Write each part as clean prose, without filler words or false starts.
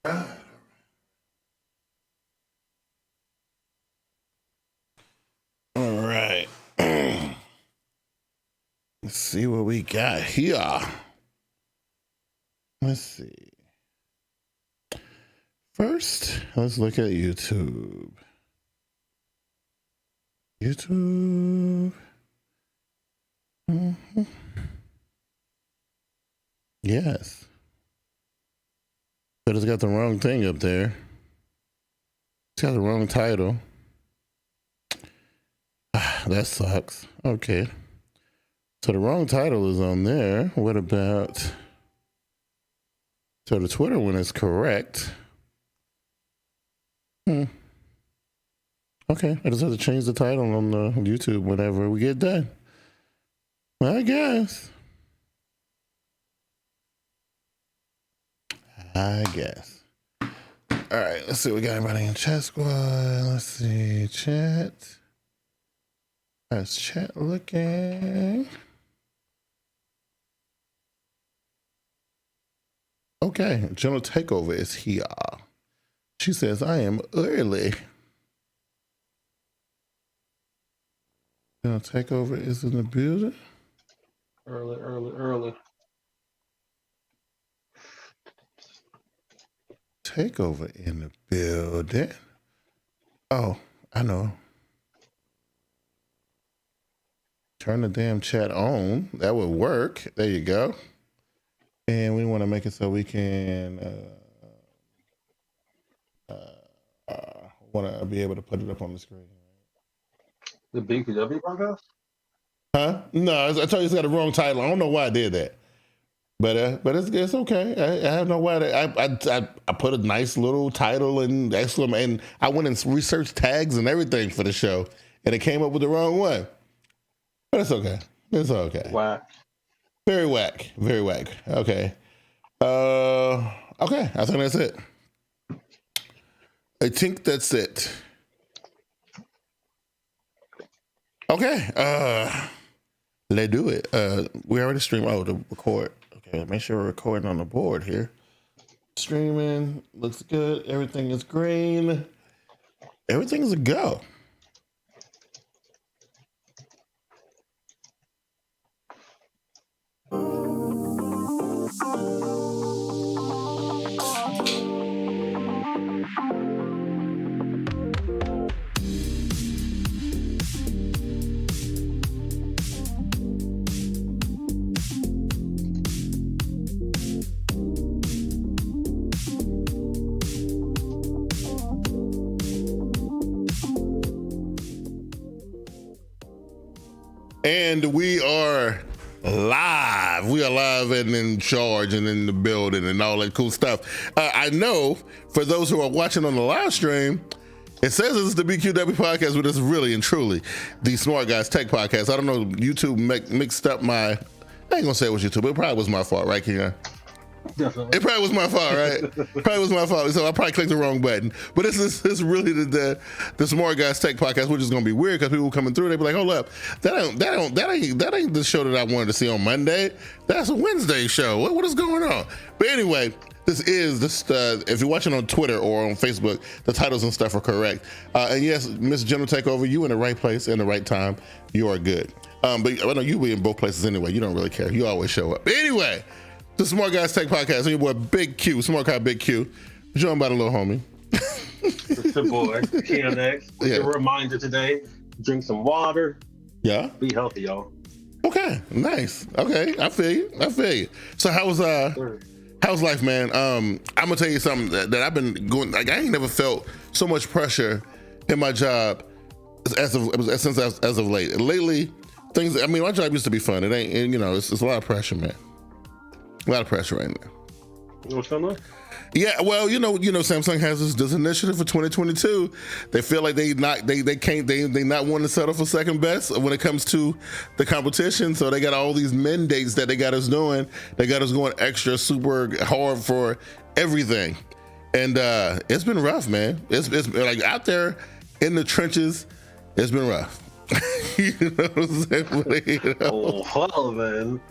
All right. Let's see what we got here. Let's see. First, let's look at YouTube. Mm-hmm. Yes. But it's got the wrong thing up there. It's got the wrong title. That sucks. Okay. So the wrong title is on there. What about... So the Twitter one is correct. Okay. I just have to change the title on the YouTube whenever we get done. I guess. All right, let's see. We got anybody in chat squad. Let's see. Chat. How's chat looking? Okay. General Takeover is here. She says, I am early. General Takeover is in the building. Early. Takeover in the building. Oh, I know. Turn the damn chat on. That would work. There you go. And we want to make it so we can want to be able to put it up on the screen. The BQW podcast? Huh? No, I told you it's got the wrong title. I don't know why I did that. But it's okay. I have no why. I put a nice little title and and I went and researched tags and everything for the show, and it came up with the wrong one. But it's okay. It's okay. Whack. Very whack. Very whack. Okay. Okay. I think that's it. I think that's it. Okay. Let's do it. We already streamed. Oh, to record. Okay. Make sure we're recording on the board here. Streaming looks good. Everything is green. Everything's a go. And we are live. We are live and in charge and in the building and all that cool stuff. I know for those who are watching on the live stream, it says it's the BQW podcast, but it's really and truly the SmartGuyz Tech Podcast. I don't know, YouTube mixed up my, I ain't gonna say it was YouTube, it probably was my fault, right, Keon? Definitely. It probably was my fault, right? Probably was my fault. So I probably clicked the wrong button. But this is really the SmartGuyz Tech Podcast, which is gonna be weird because people coming through, they be like, hold up, that ain't the show that I wanted to see on Monday. That's a Wednesday show. What is going on? But anyway, if you're watching on Twitter or on Facebook, the titles and stuff are correct. And yes, Miss General Takeover, you in the right place in the right time. You are good. But I know you be in both places anyway. You don't really care. You always show up. But anyway, the SmartGuyz Tech Podcast, and your boy Big Q, Smart Guy Big Q, joined by the little homie. It's your boy, Keon X. Yeah. A reminder today, drink some water. Yeah. Be healthy, y'all. Okay, nice. Okay, I feel you. So how's life, man? I'm gonna tell you something that I've been going, like I ain't never felt so much pressure in my job as of late. Lately, things, I mean, my job used to be fun. It ain't, and, it's a lot of pressure, man. A lot of pressure right now. What's going on? Yeah, well, Samsung has this initiative for 2022. They feel like they not want to settle for second best when it comes to the competition. So they got all these mandates that they got us doing. They got us going extra super hard for everything, and it's been rough, man. It's like out there in the trenches. It's been rough. You know what I'm saying? Oh, man.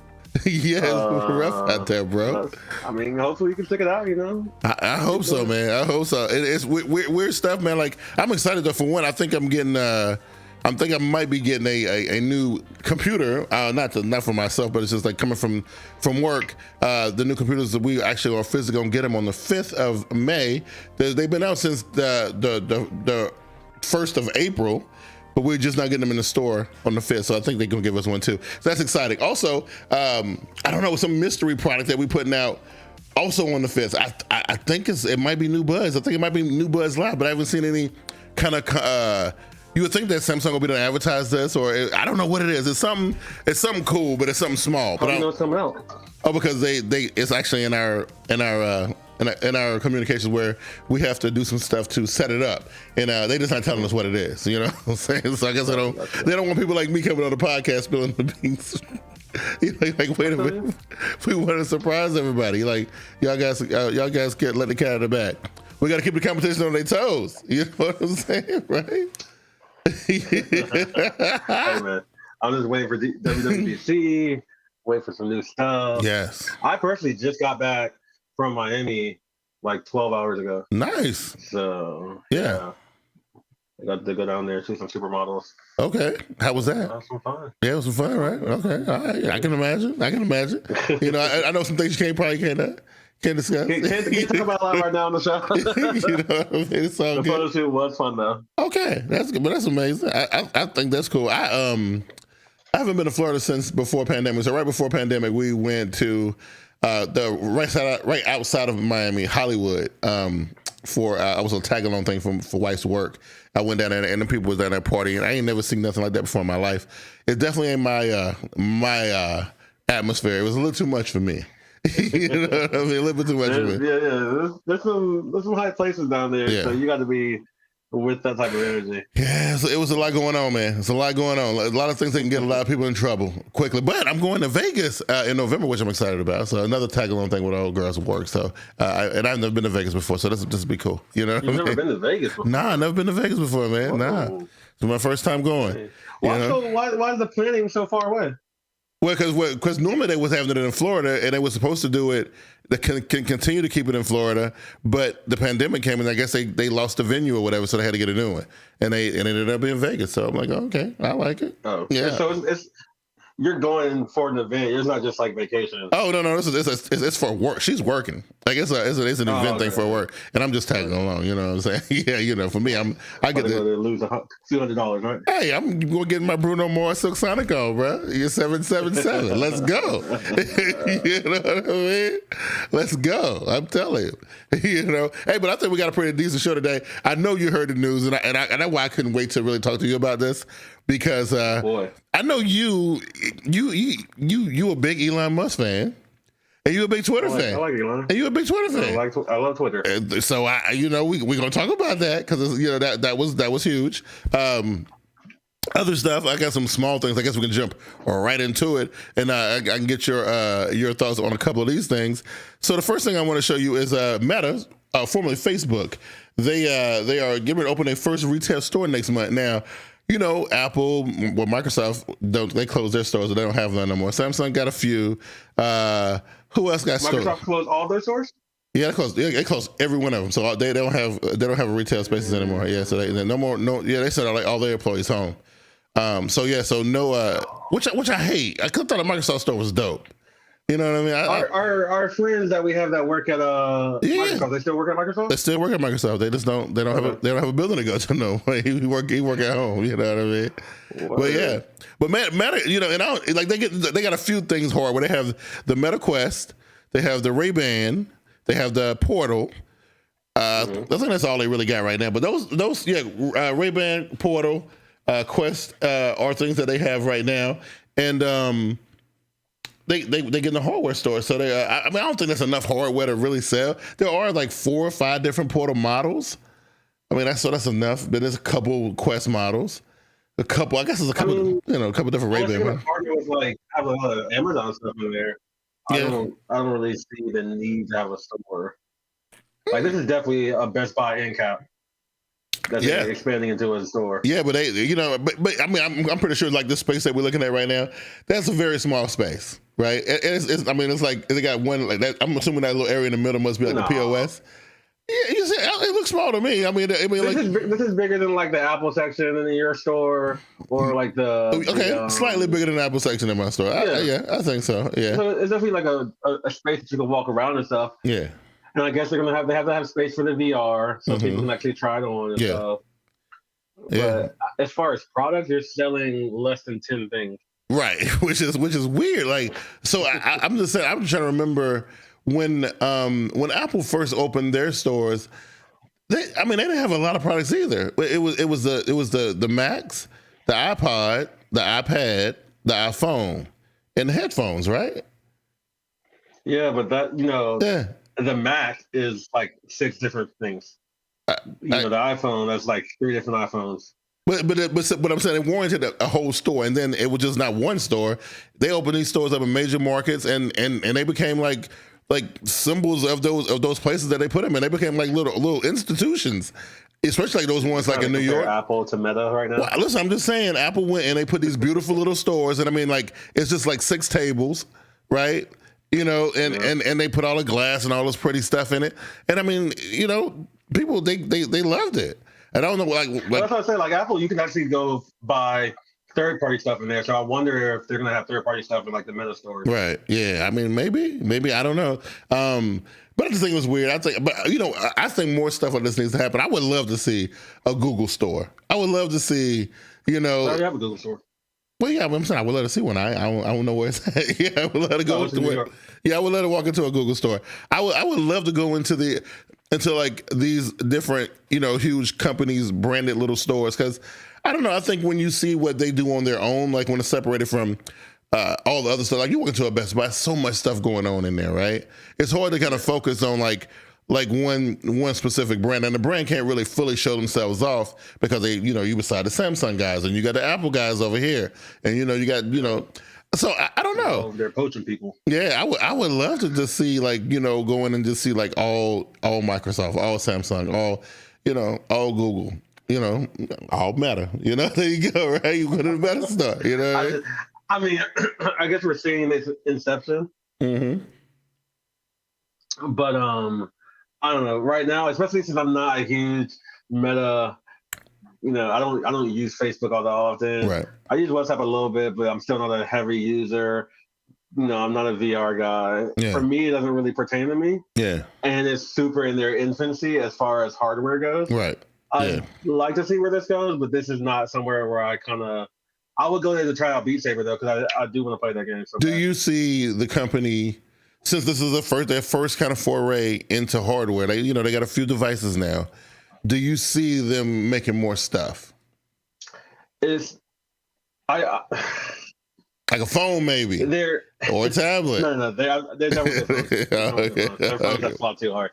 Yeah, it's rough out there, bro. I mean, hopefully you can stick it out, you know? I hope so, man. I hope so. It's weird stuff, man. Like, I'm excited though. For one, I think I'm getting. I think I might be getting a new computer. Not for myself, but it's just like coming from work. The new computers that we actually are physically gonna get them on the 5th of May. They've been out since the 1st of April. But we're just not getting them in the store on the 5th, so I think they're gonna give us one too. So that's exciting. Also, I don't know, some mystery product that we're putting out also on the 5th. I think it might be new Buzz. I think it might be new Buzz Live, but I haven't seen any kind of. You would think that Samsung will be to advertise this, or I don't know what it is. It's something cool, but it's something small. But I know something else. Oh, because it's actually in our communications where we have to do some stuff to set it up, and they just not telling us what it is. You know what I'm saying? So I guess they don't want people like me coming on the podcast spilling the beans. Like, wait a minute, we want to surprise everybody. Like, y'all guys can't let the cat out of the bag. We got to keep the competition on their toes. You know what I'm saying, right? Hey man, I'm just waiting for WWDC, waiting for some new stuff. Yes. I personally just got back from Miami like 12 hours ago. Nice. So yeah. I got to go down there, see some supermodels. Okay. How was that? That was some fun. Yeah, it was some fun, right? Okay. All right. I can imagine. You know, I know some things you can't discuss. Can't talk about a lot right now on the show. You know what I mean? It's all the good. photo shoot was fun though. Okay, that's good, but that's amazing. I think that's cool. I haven't been to Florida since before pandemic. So right before pandemic, we went to the right outside of Miami, Hollywood. For I was on a tag along thing for wife's work. I went down there and the people was down there partying. I ain't never seen nothing like that before in my life. It definitely ain't my atmosphere. It was a little too much for me. You know what I mean? A little bit too much for me. Yeah. There's some high places down there, so you got to be with that type of energy. Yeah, so it was a lot going on, man. It's a lot going on. A lot of things that can get a lot of people in trouble quickly. But I'm going to Vegas in November, which I'm excited about. So another tag-along thing with old girls at work. So and I've never been to Vegas before, so this will be cool. You know, you've never been to Vegas before? Nah, I've never been to Vegas before, man. Nah, it's my first time going. Why is the planning so far away? Well, because normally they was having it in Florida, and they were supposed to do it. They can continue to keep it in Florida, but the pandemic came, and I guess they lost the venue or whatever, so they had to get a new one, and it ended up being Vegas. So I'm like, okay, I like it. Oh, yeah. So it's you're going for an event. It's not just like vacation. Oh no, it's for work. She's working. Like it's an event thing for work, and I'm just tagging along. You know what I'm saying? Yeah, you know, for me, I get to lose $200, right? Hey, I'm going to get my Bruno Mars Silk Sonic on, bro. You're 777. Let's go. You know what I mean? Let's go. I'm telling you. You know. Hey, but I think we got a pretty decent show today. I know you heard the news, and that's why I couldn't wait to really talk to you about this because I know you a big Elon Musk fan. And you a big Twitter fan. I like Elon. And you a big Twitter fan. I love Twitter. So we're gonna talk about that because that was huge. Other stuff, I got some small things. I guess we can jump right into it, and I can get your thoughts on a couple of these things. So the first thing I want to show you is Meta, formerly Facebook. They are getting ready to open their first retail store next month. Now, you know, Apple, Microsoft, they closed their stores, so they don't have none no more. Samsung got a few. Who else got stores? Microsoft closed all their stores? Yeah, they closed every one of them. So they don't have retail spaces anymore. Yeah, so they no more. They sent all their employees home. So which I hate. I thought a Microsoft store was dope. You know what I mean? Our friends that we have that work at Microsoft, they still work at Microsoft? They still work at Microsoft. They just don't have a building to go to. No, he work at home. You know what I mean? What? But yeah, but Meta, you know, and they got a few things hard where they have the Meta Quest, they have the Ray-Ban, they have the Portal. I think that's all they really got right now. But those Ray-Ban, Portal, Quest are things that they have right now, and They get in the hardware store, so I don't think that's enough hardware to really sell. There are like 4 or 5 different Portal models. I mean, that's enough. But there's a couple Quest models, a couple different Ray-Ban models. Hardware was like have a lot of Amazon stuff in there. I don't really see the need to have a store. Like this is definitely a Best Buy end cap. That's expanding into a store. Yeah, but but I mean, I'm pretty sure like this space that we're looking at right now, that's a very small space. right? I mean, it's like they got one like that. I'm assuming that little area in the middle must be like the POS. Yeah, you see, it looks small to me. I mean, this is bigger than like the Apple section in your store, or like slightly bigger than the Apple section in my store. I think so. Yeah, so it's definitely like a space that you can walk around and stuff. Yeah, and I guess they're gonna have to have space for the VR so people can actually try it on and stuff. But as far as products, you're selling less than 10 things. Right, which is weird. Like, so I'm just saying, I'm trying to remember when Apple first opened their stores. They didn't have a lot of products either. It was the Macs, the iPod, the iPad, the iPhone, and the headphones, right? Yeah, but that the Mac is like 6 different things. The iPhone, that's like 3 different iPhones. But I'm saying, they warranted a whole store, and then it was just not one store. They opened these stores up in major markets, and they became like symbols of those places that they put them in. They became like little institutions, especially like those ones like in New York. Apple to Meta right now. Well, listen, I'm just saying, Apple went and they put these beautiful little stores, and I mean, like, it's just like 6 tables, right? And they put all the glass and all this pretty stuff in it, and I mean, people they loved it. And I don't know, like that's what I say. Like Apple, you can actually go buy third-party stuff in there. So I wonder if they're gonna have third-party stuff in like the Meta stores. Right? Yeah. I mean, maybe I don't know. But I just think it was weird. I think more stuff like this needs to happen. I would love to see a Google store. I would love to see, I already have a Google store. Well, yeah, but I'm saying I would love to see one. I don't know where it's at. Yeah, I would love to go I would love to walk into a Google store. I would love to go into like these different, huge companies branded little stores, because I don't know. I think when you see what they do on their own, like when it's separated from all the other stuff, like you walk into a Best Buy, so much stuff going on in there, right? It's hard to kind of focus on like one specific brand, and the brand can't really fully show themselves off because they, you beside the Samsung guys and you got the Apple guys over here, and you got, so I don't know. They're poaching people. Yeah, I would love to just see like, go in and just see like all Microsoft, all Samsung, all Google, all Meta. There you go, right? You go to the Meta store, I mean, I guess we're seeing this inception. Mm-hmm. But I don't know. Right now, especially since I'm not a huge Meta, I don't use Facebook all that often. Right. I use WhatsApp a little bit, but I'm still not a heavy user. I'm not a VR guy. Yeah. For me, it doesn't really pertain to me. Yeah. And it's super in their infancy as far as hardware goes. Right. I'd like to see where this goes, but this is not somewhere where I would go there to try out Beat Saber though, because I do want to play that game. So do you see the company, since this is their first kind of foray into hardware, they got a few devices now. Do you see them making more stuff? Like a phone, maybe, or a tablet. No, they're never phones. Their phones that's a lot too hard.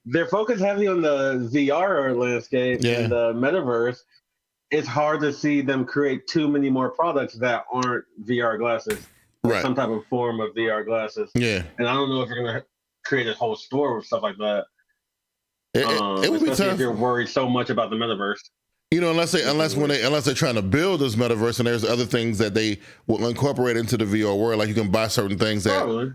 They're focused heavy on the VR landscape and the metaverse. It's hard to see them create too many more products that aren't VR glasses. Right. Some type of form of VR glasses. Yeah. And I don't know if you're going to create a whole store with stuff like that. It would be tough if you're worried so much about the metaverse. Unless they're trying to build this metaverse, and there's other things that they will incorporate into the VR world, like you can buy certain things that, probably.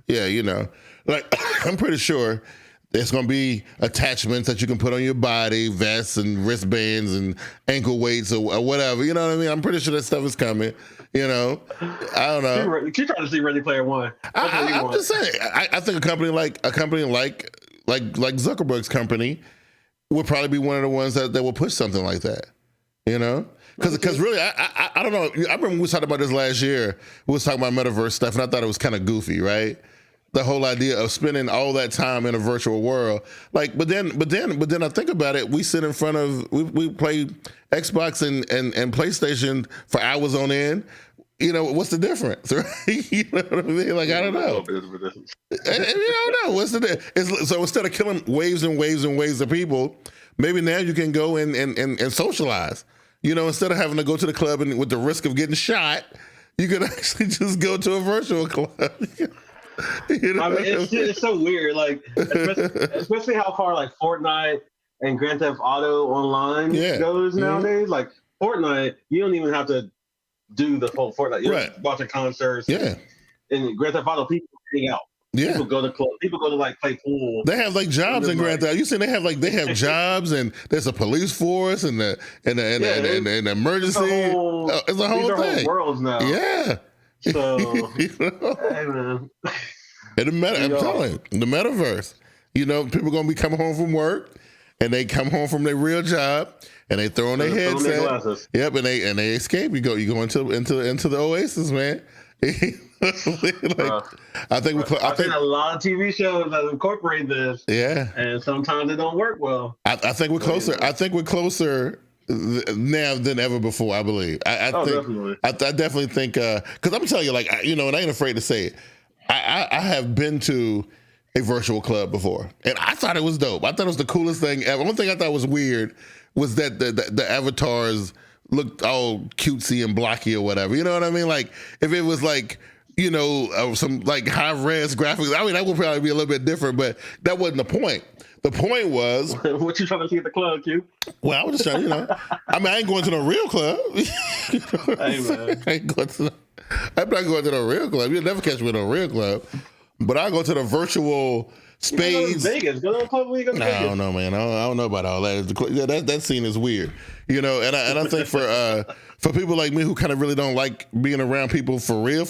Like I'm pretty sure there's going to be attachments that you can put on your body, vests and wristbands and ankle weights or whatever. You know what I mean? I'm pretty sure that stuff is coming. I don't know. Keep trying to see Ready Player One. I'm just saying. I think a company like Zuckerberg's company would probably be one of the ones that will push something like that. Because really, I don't know. I remember we was talking about this last year. We was talking about metaverse stuff, and I thought it was kind of goofy, right? The whole idea of spending all that time in a virtual world, but then I think about it. We sit in front of we play Xbox and PlayStation for hours on end. What's the difference, right? You know what I mean? Like, I don't know. I don't know. What's the difference? So instead of killing waves and waves and waves of people, maybe now you can go and socialize. Instead of having to go to the club and with the risk of getting shot, you could actually just go to a virtual club. I mean, it's so weird, like especially how far like Fortnite and Grand Theft Auto Online goes nowadays. Like Fortnite, you don't even have to do the whole Fortnite. You're watching concerts. Yeah. in Grand Theft Auto, people hang out. Yeah. People go to club. People go to like play pool. They have like jobs in Grand Theft. You see, they have jobs, and there's a police force and the emergency. It's a whole thing. Whole worlds now. Yeah. So, hey man. I'm telling you, the metaverse. You know, people gonna be coming home from work, and they come home from their real job, and they throw on their headset. Yep, and they escape. You go into the Oasis, man. I think I've seen a lot of TV shows that incorporate this. Yeah, and sometimes it don't work well. I think we're closer. I think we're closer now than ever before. I believe. I think. Definitely. I definitely think because I'm telling you, like and I ain't afraid to say it. I have been to a virtual club before, and I thought it was dope. I thought it was the coolest thing ever. One thing I thought was weird was that the avatars looked all cutesy and blocky or whatever. You know what I mean? Like if it was like, some like high res graphics, I mean, that would probably be a little bit different, but that wasn't the point. The point was, what you trying to see at the club, Q? Well, I was just trying, I mean, I ain't going to no real club. Hey man, I'm not going to no real club. You'll never catch me in a real club. But I go to the virtual spades. Vegas. Go to a club where you go to Vegas. I don't know, man. I don't know about all that. That scene is weird, and I think for people like me who kind of really don't like being around people for real,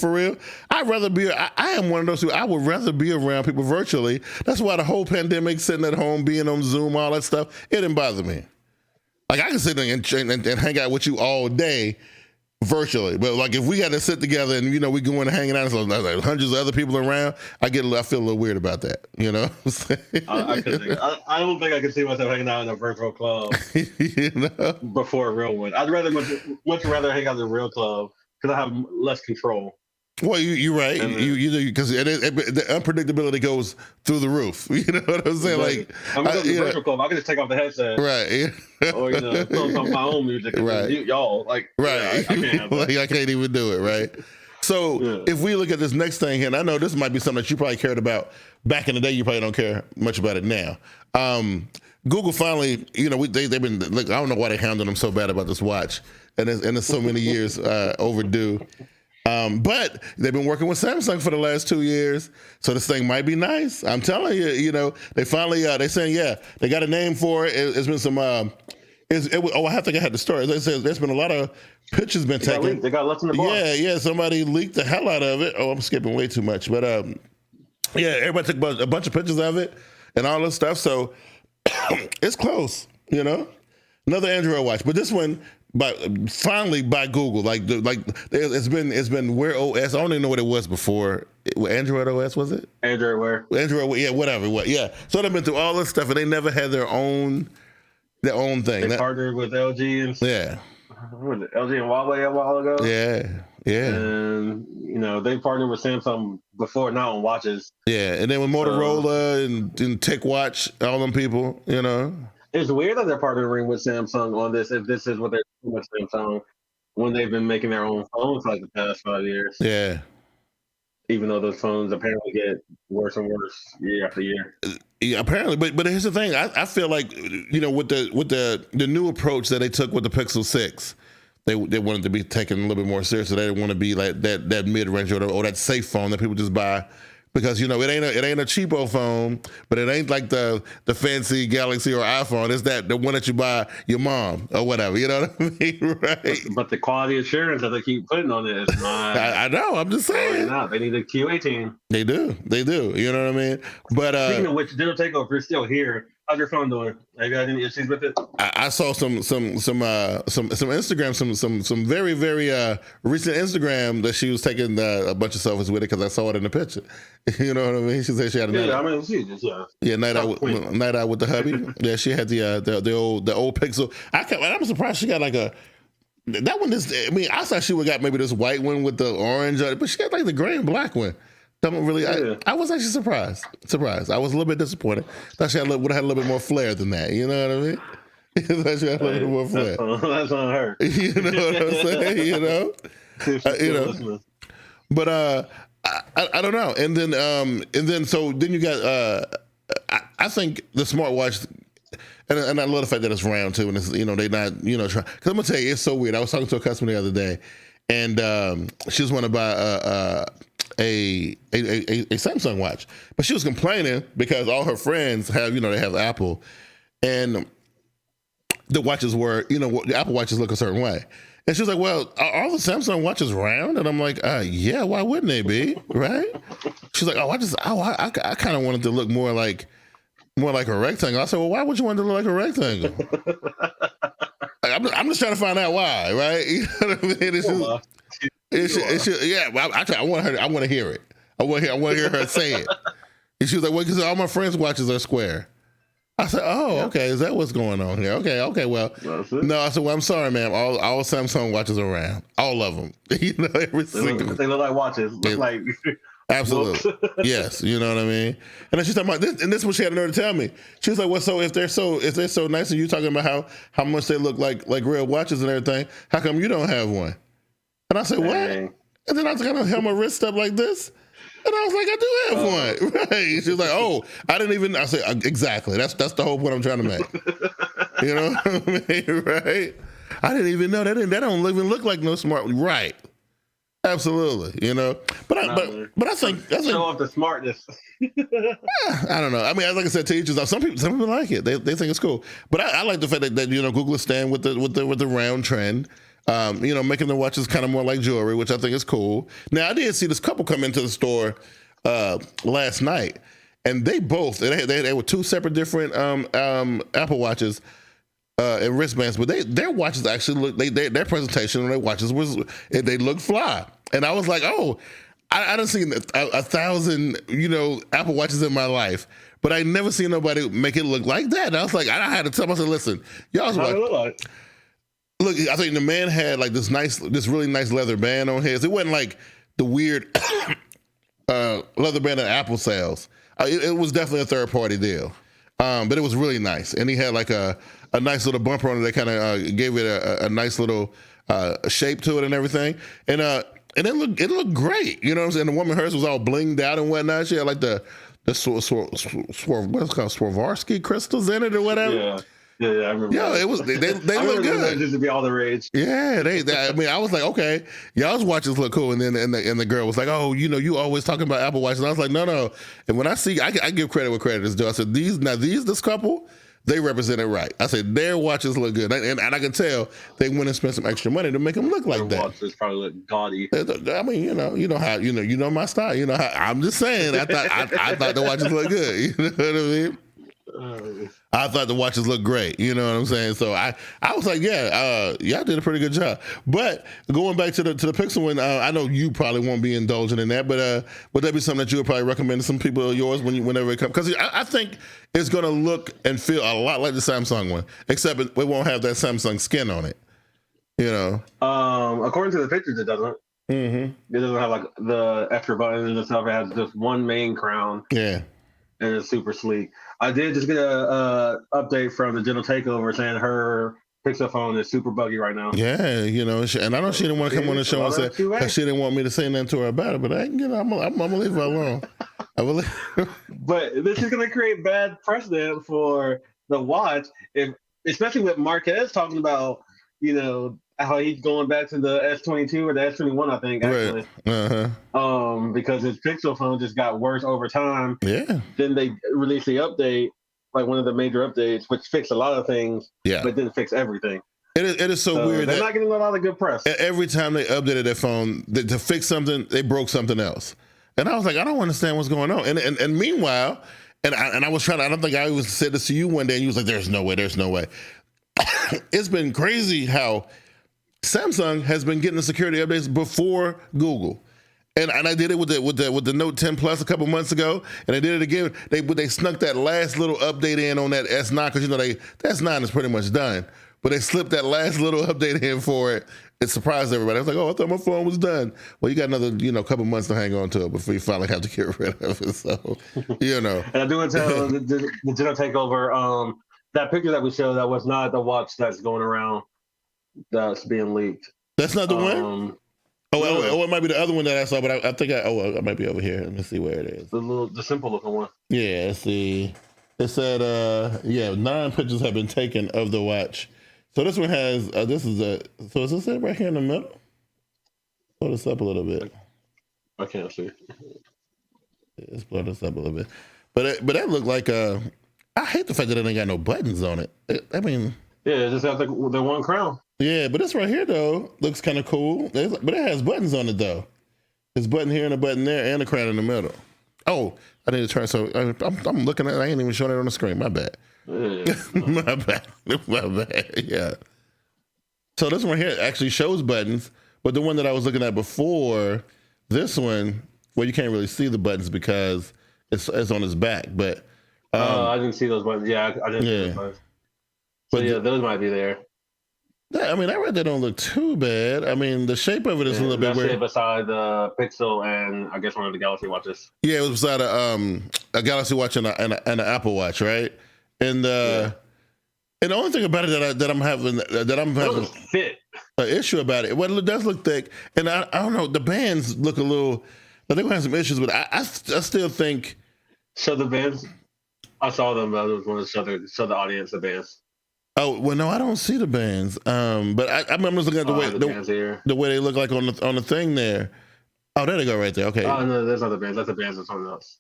I'd rather be. I am one of those who I would rather be around people virtually. That's why the whole pandemic, sitting at home, being on Zoom, all that stuff, it didn't bother me. Like I can sit there and hang out with you all day virtually, but like if we got to sit together and we going and hanging out, and so like hundreds of other people around, I feel a little weird about that. I don't think I could see myself hanging out in a virtual club before a real one. I'd much rather hang out in a real club because I have less control. Well, you're right. You because the unpredictability goes through the roof. You know what I'm saying? Right. Like I'm going to the virtual club. I can just take off the headset, right? Or throw some my own music, right? Y'all like, right? I can't have like I can't even do it, right? So if we look at this next thing here, and I know this might be something that you probably cared about back in the day, you probably don't care much about it now. Google finally, they've been. Look, I don't know why they hounded them so bad about this watch, and it's so many years overdue. But they've been working with Samsung for the last 2 years, so this thing might be nice. I'm telling you, they finally they're saying they got a name for it. It's been some. I think I had the story. They said there's been a lot of pictures been taken. They got left in the box. Yeah. Somebody leaked the hell out of it. Oh, I'm skipping way too much, but everybody took a bunch of pictures of it and all this stuff. So it's close, Another Android watch, but this one. Finally by Google, it's been Wear OS. I don't even know what it was before. Android OS, was it? Android Wear. Android, yeah, whatever. Yeah. So they've been through all this stuff, and they never had their own thing. They partnered with LG and LG and Huawei a while ago. Yeah. And they partnered with Samsung before, not on watches. Yeah, and then with Motorola and TechWatch, all them people, It's weird that they're partnering with Samsung on this, if this is what they're doing with Samsung, when they've been making their own phones for like the past 5 years. Yeah. Even though those phones apparently get worse and worse year after year. Yeah, apparently. But here's the thing. I feel like, with the new approach that they took with the Pixel 6, they wanted to be taken a little bit more seriously. They didn't want to be like that mid-range or that safe phone that people just buy. Because it ain't a cheapo phone, but it ain't like the fancy Galaxy or iPhone. It's the one that you buy your mom or whatever. You know what I mean, right? But the quality assurance that they keep putting on it is not. I know. I'm just saying. They need a QA team. They do. You know what I mean? But speaking of which, Digital Takeover, you're still here. How's your phone doing? Have you got any issues with it? I saw some Instagram, some very very recent Instagram that she was taking a bunch of selfies with it because I saw it in the picture. You know what I mean? She said she had a night out with the hubby. Yeah, she had the old Pixel. I'm surprised she got like that one is. I mean, I thought she would got maybe this white one with the orange, but she got like the gray and black one. Don't really. I was actually surprised. I was a little bit disappointed. Thought she would have had a little bit more flair than that. You know what I mean? Thought she had a little bit more flair. That's on her. You know what I'm saying? But I don't know. And then you got. I think the smartwatch. And I love the fact that it's round too, and it's they not trying. Because I'm gonna tell you, it's so weird. I was talking to a customer the other day, and she just want to buy a Samsung watch, but she was complaining because all her friends have, they have Apple, and the watches were, the Apple watches look a certain way. And she was like, well, are all the Samsung watches round? And I'm like, yeah, why wouldn't they be? Right? She's like, I kind of wanted to look more like a rectangle. I said, well, why would you want to look like a rectangle? I'm just trying to find out why, right? You know what I mean? I want to hear it. I want to hear her say it. And she was like, well, because all my friends' watches are square. I said, oh, okay. Is that what's going on here? Okay. Well, no, I said, well, I'm sorry, ma'am. All Samsung watches are round. All of them. Every single. They look like watches. Look like. Absolutely. Yes. You know what I mean? And then she's talking about this, and this is what she had the nerve to tell me. She was like, well, so if they're so nice and you talking about how much they look like real watches and everything, how come you don't have one? And I said, what? And then I was kind of held my wrist up like this. And I was like, I do have one. Right. She was like, oh, I didn't even. I said, exactly. That's the whole point I'm trying to make. You know what I mean? Right? I didn't even know that. That don't even look like no smart. Right. Absolutely. But I think show off the smartness. I don't know. I mean, like I said, to each his own. Some people like it. They think it's cool. But I like the fact that Google is staying with the round trend. Making the watches kind of more like jewelry, which I think is cool. Now, I did see this couple come into the store last night, and they were two separate different Apple watches and wristbands, but their watches actually look. Their presentation on their watches they looked fly, and I was like, oh, I done seen 1,000 Apple watches in my life, but I never seen nobody make it look like that. And I was like, I had to tell myself, listen, y'all's watch. Look, I think the man had like this really nice leather band on his. It wasn't like the weird leather band that Apple sells. It was definitely a third party deal, but it was really nice. And he had like a nice little bumper on it that kind of gave it a nice little shape to it and everything. And it looked great. You know what I'm saying? The woman hers was all blinged out and whatnot. She had like the what's it called, Swarovski crystals in it or whatever. Yeah. Yeah, I remember. Yeah, it was. They look good. Just to be all the rage. Yeah, I mean, I was like, okay, y'all's watches look cool, and then the girl was like, oh, you always talking about Apple watches. And I was like, no. And when I see, I give credit where credit is due. I said this couple, they represent it right. I said their watches look good, and I can tell they went and spent some extra money to make them look like their that. Watches probably look gaudy. I mean, you know how my style. You know how I'm just saying. I thought the watches look good. You know what I mean? I thought the watches looked great. You know what I'm saying? So I was like, y'all did a pretty good job. But going back to the Pixel one, I know you probably won't be indulging in that, but would that be something that you would probably recommend to some people of yours whenever it comes? Because I think it's going to look and feel a lot like the Samsung one, except it won't have that Samsung skin on it. According to the pictures, it doesn't. Mm-hmm. It doesn't have like the extra buttons and stuff. It has just one main crown. Yeah. And it's super sleek. I did just get a update from the General Takeover saying her Pixel phone is super buggy right now. Yeah, and I know she didn't want to come on the show and say because she didn't want me to say nothing to her about it, but I'm gonna leave her alone. But this is gonna create bad precedent for the watch, especially with Marquez talking about how he's going back to the S22 or the S21, I think, actually. Right. Uh-huh. Because his Pixel phone just got worse over time. Yeah. Then they released the update, like one of the major updates, which fixed a lot of things, but didn't fix everything. It is so weird. They're not getting a lot of good press. Every time they updated their phone, to fix something, they broke something else. And I was like, I don't understand what's going on. And meanwhile, I was trying to, I don't think I even said this to you one day, and you was like, there's no way. It's been crazy how Samsung has been getting the security updates before Google, and I did it with the Note 10 Plus a couple months ago, and I did it again. They snuck that last little update in on that S9 because the S9 is pretty much done, but they slipped that last little update in for it. It surprised everybody. I was like, oh, I thought my phone was done. Well, you got another couple months to hang on to it before you finally have to get rid of it. So And I do want to tell the General Takeover that picture that we showed that was not the watch that's going around. That's being leaked. That's not the one? It might be the other one that I saw, but I think I might be over here. Let me see where it is. The simple looking one. Yeah, let's see. It said, 9 pictures have been taken of the watch. So this one has, so is this it right here in the middle? Pull this up a little bit. I can't see. Let's blow this up a little bit. But that looked like I hate the fact that it ain't got no buttons on it. I mean, yeah, it just got the one crown. Yeah, but this right here though looks kind of cool. But it has buttons on it though. There's a button here and a button there and a crown in the middle. Oh, I need to turn. So I'm looking at it. I ain't even showing it on the screen. My bad. Yeah. My bad. My bad. Yeah. So this one here actually shows buttons, but the one that I was looking at before, this one, well, you can't really see the buttons because it's on his back. But I didn't see those buttons. Yeah, I didn't see those buttons. So yeah, those might be there. Yeah, I mean, that right there don't look too bad. I mean, the shape of it is a little bit weird. That's beside the Pixel and I guess one of the Galaxy watches. Yeah, it was beside a Galaxy watch and an Apple Watch, right? And the only thing about it that I'm having fit an issue about it. Well, it does look thick, and I don't know. The bands look a little. They're gonna have some issues, but I still think. So the bands, I saw them. I was going to show the audience the bands. Oh well, no, I don't see the bands. But I'm just looking at the way they look like on the thing there. Oh, there they go, right there. Okay. Oh no, there's other bands. That's the bands of something else.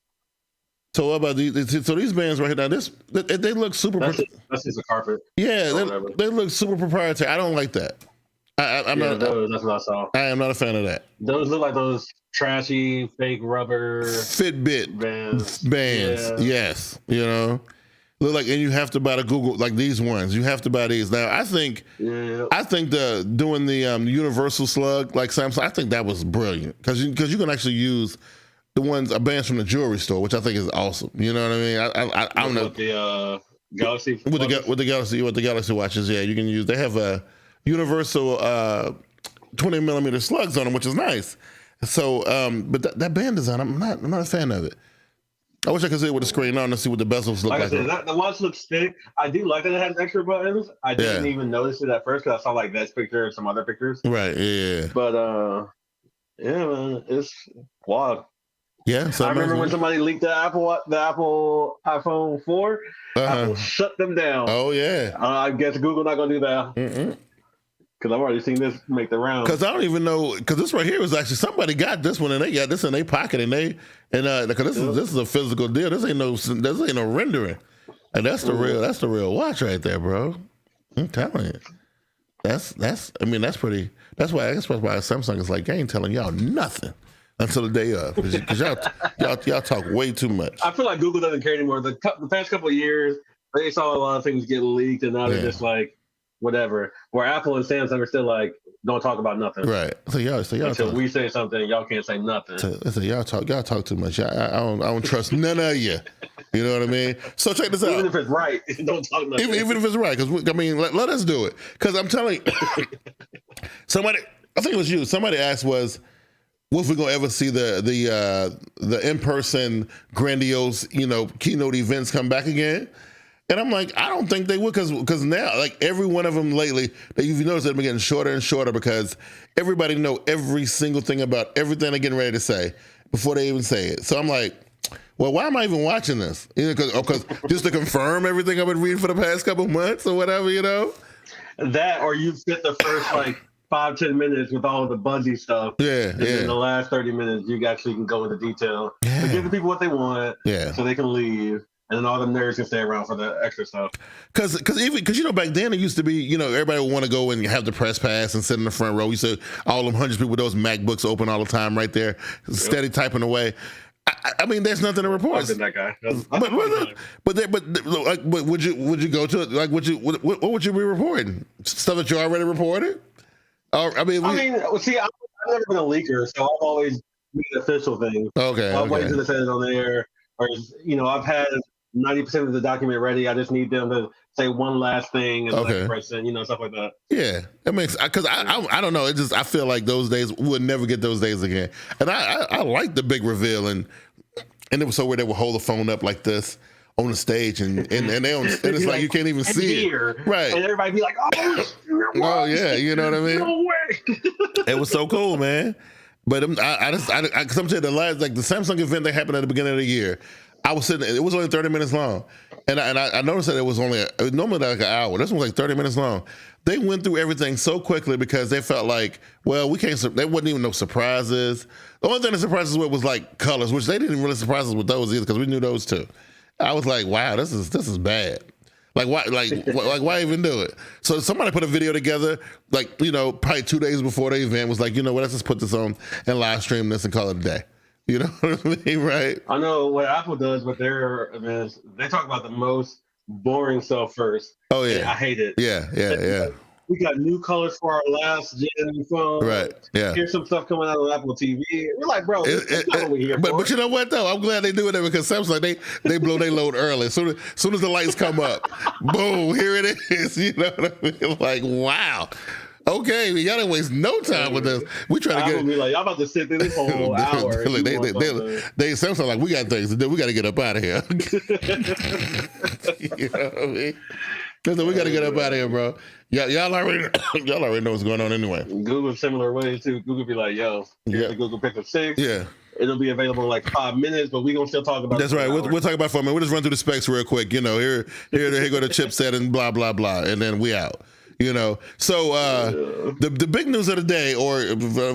So what about these? So these bands right here now, they look super. That's just a carpet. Yeah, they look super proprietary. I don't like that. I'm not. That's what I saw. I am not a fan of that. Those look like those trashy fake rubber Fitbit bands. Yeah. Yes, look like, and you have to buy the Google like these ones. You have to buy these now. I think doing the universal slug like Samsung. I think that was brilliant because you can actually use the bands from the jewelry store, which I think is awesome. You know what I mean? I don't know with the Galaxy with the Galaxy watches. Yeah, you can use. They have a universal 20 millimeter slugs on them, which is nice. So, but that band design, I'm not a fan of it. I wish I could see it with the screen on to see what the bezels look like. I said, the watch looks thick. I do like that it has extra buttons. I didn't even notice it at first because I saw like that picture and some other pictures. Right. Yeah. But yeah, man, it's wild. Yeah. I remember when somebody leaked the Apple iPhone 4. Apple shut them down. Oh yeah. I guess Google not gonna do that. Because I've already seen this make the round. Because I don't even know. Because this right here was actually somebody got this one and they got this in their pocket because this is a physical deal. This ain't no rendering. And that's the real watch right there, bro. I'm telling you. That's pretty. That's why Samsung is like, I ain't telling y'all nothing until the day of because y'all talk way too much. I feel like Google doesn't care anymore. The past couple of years, they saw a lot of things get leaked, and now they're just like, whatever. Where Apple and Samsung are still like, don't talk about nothing. Right. So y'all until we say something, y'all can't say nothing. So y'all talk too much. I don't trust none of you. You know what I mean? So check this out. Even if it's right, don't talk nothing. Even if it's right, because let us do it. Because I'm telling you, somebody, I think it was you. Somebody asked what if we're gonna ever see the in-person grandiose keynote events come back again? And I'm like, I don't think they would because now, like every one of them lately, you've noticed they've been getting shorter and shorter because everybody know every single thing about everything they're getting ready to say before they even say it. So I'm like, well, why am I even watching this? Because just to confirm everything I've been reading for the past couple months or whatever, That, or you spent the first 5-10 minutes with all the buzzy stuff. Yeah, and then the last 30 minutes, you actually can go into detail. Yeah. But give the people what they want so they can leave. And then all the nerds can stay around for the extra stuff. Because back then it used to be, everybody would want to go and have the press pass and sit in the front row. You said all them hundreds of people with those MacBooks open all the time right there, steady typing away. I mean, there's nothing to report. I've been that guy. But would you go to it? Like, what would you be reporting? Stuff that you already reported? I've never been a leaker, so I've always made official things. Okay. I'll wait until it says on there. Or, I've had 90% of the document ready. I just need them to say one last thing and present, stuff like that. Yeah, it makes because I don't know. It just I feel like those days we'll never get those days again. And I like the big reveal and it was so where they would hold the phone up like this on the stage and it's like you can't even see it, right? And everybody be like, oh yeah, you know what I mean? No way. It was so cool, man. But because I'm saying the Samsung event that happened at the beginning of the year. I was sitting. It was only 30 minutes long, And I noticed that it was normally like an hour. This was like 30 minutes long. They went through everything so quickly because they felt like, well, we can't. There wasn't even no surprises. The only thing that surprises with was like colors, which they didn't really surprise us with those either because we knew those too. I was like, wow, this is bad. Like why? Why even do it? So somebody put a video together, like probably 2 days before the event, was like, let's just put this on and live stream this and call it a day. You know what I mean, right? I know what Apple does with their events. They talk about the most boring stuff first. Oh yeah, I hate it. Yeah. We got new colors for our last gen phone. Right. Yeah. Here's some stuff coming out on Apple TV. We're like, bro, it's not what we're here for. But you know what though? I'm glad they do it because Samsung they blow their load early. Soon as the lights come up, boom, here it is. You know what I mean? Like, wow. Okay, y'all didn't waste no time with this. We try to get. Be like, y'all about to sit through this whole hour. They Samsung like, we got things to do. We got to get up out of here. You know what I mean? Listen, we got to get up out of here, bro. Y'all already know what's going on anyway. Google similar ways too. Google be like, yo, here's the Google Pixel 6. Yeah. It'll be available in like 5 minutes, but we're going to still talk about That's right. We'll talk about it for a minute. We'll just run through the specs real quick. Here go the chipset and blah, blah, blah. And then we out. So the big news of the day, or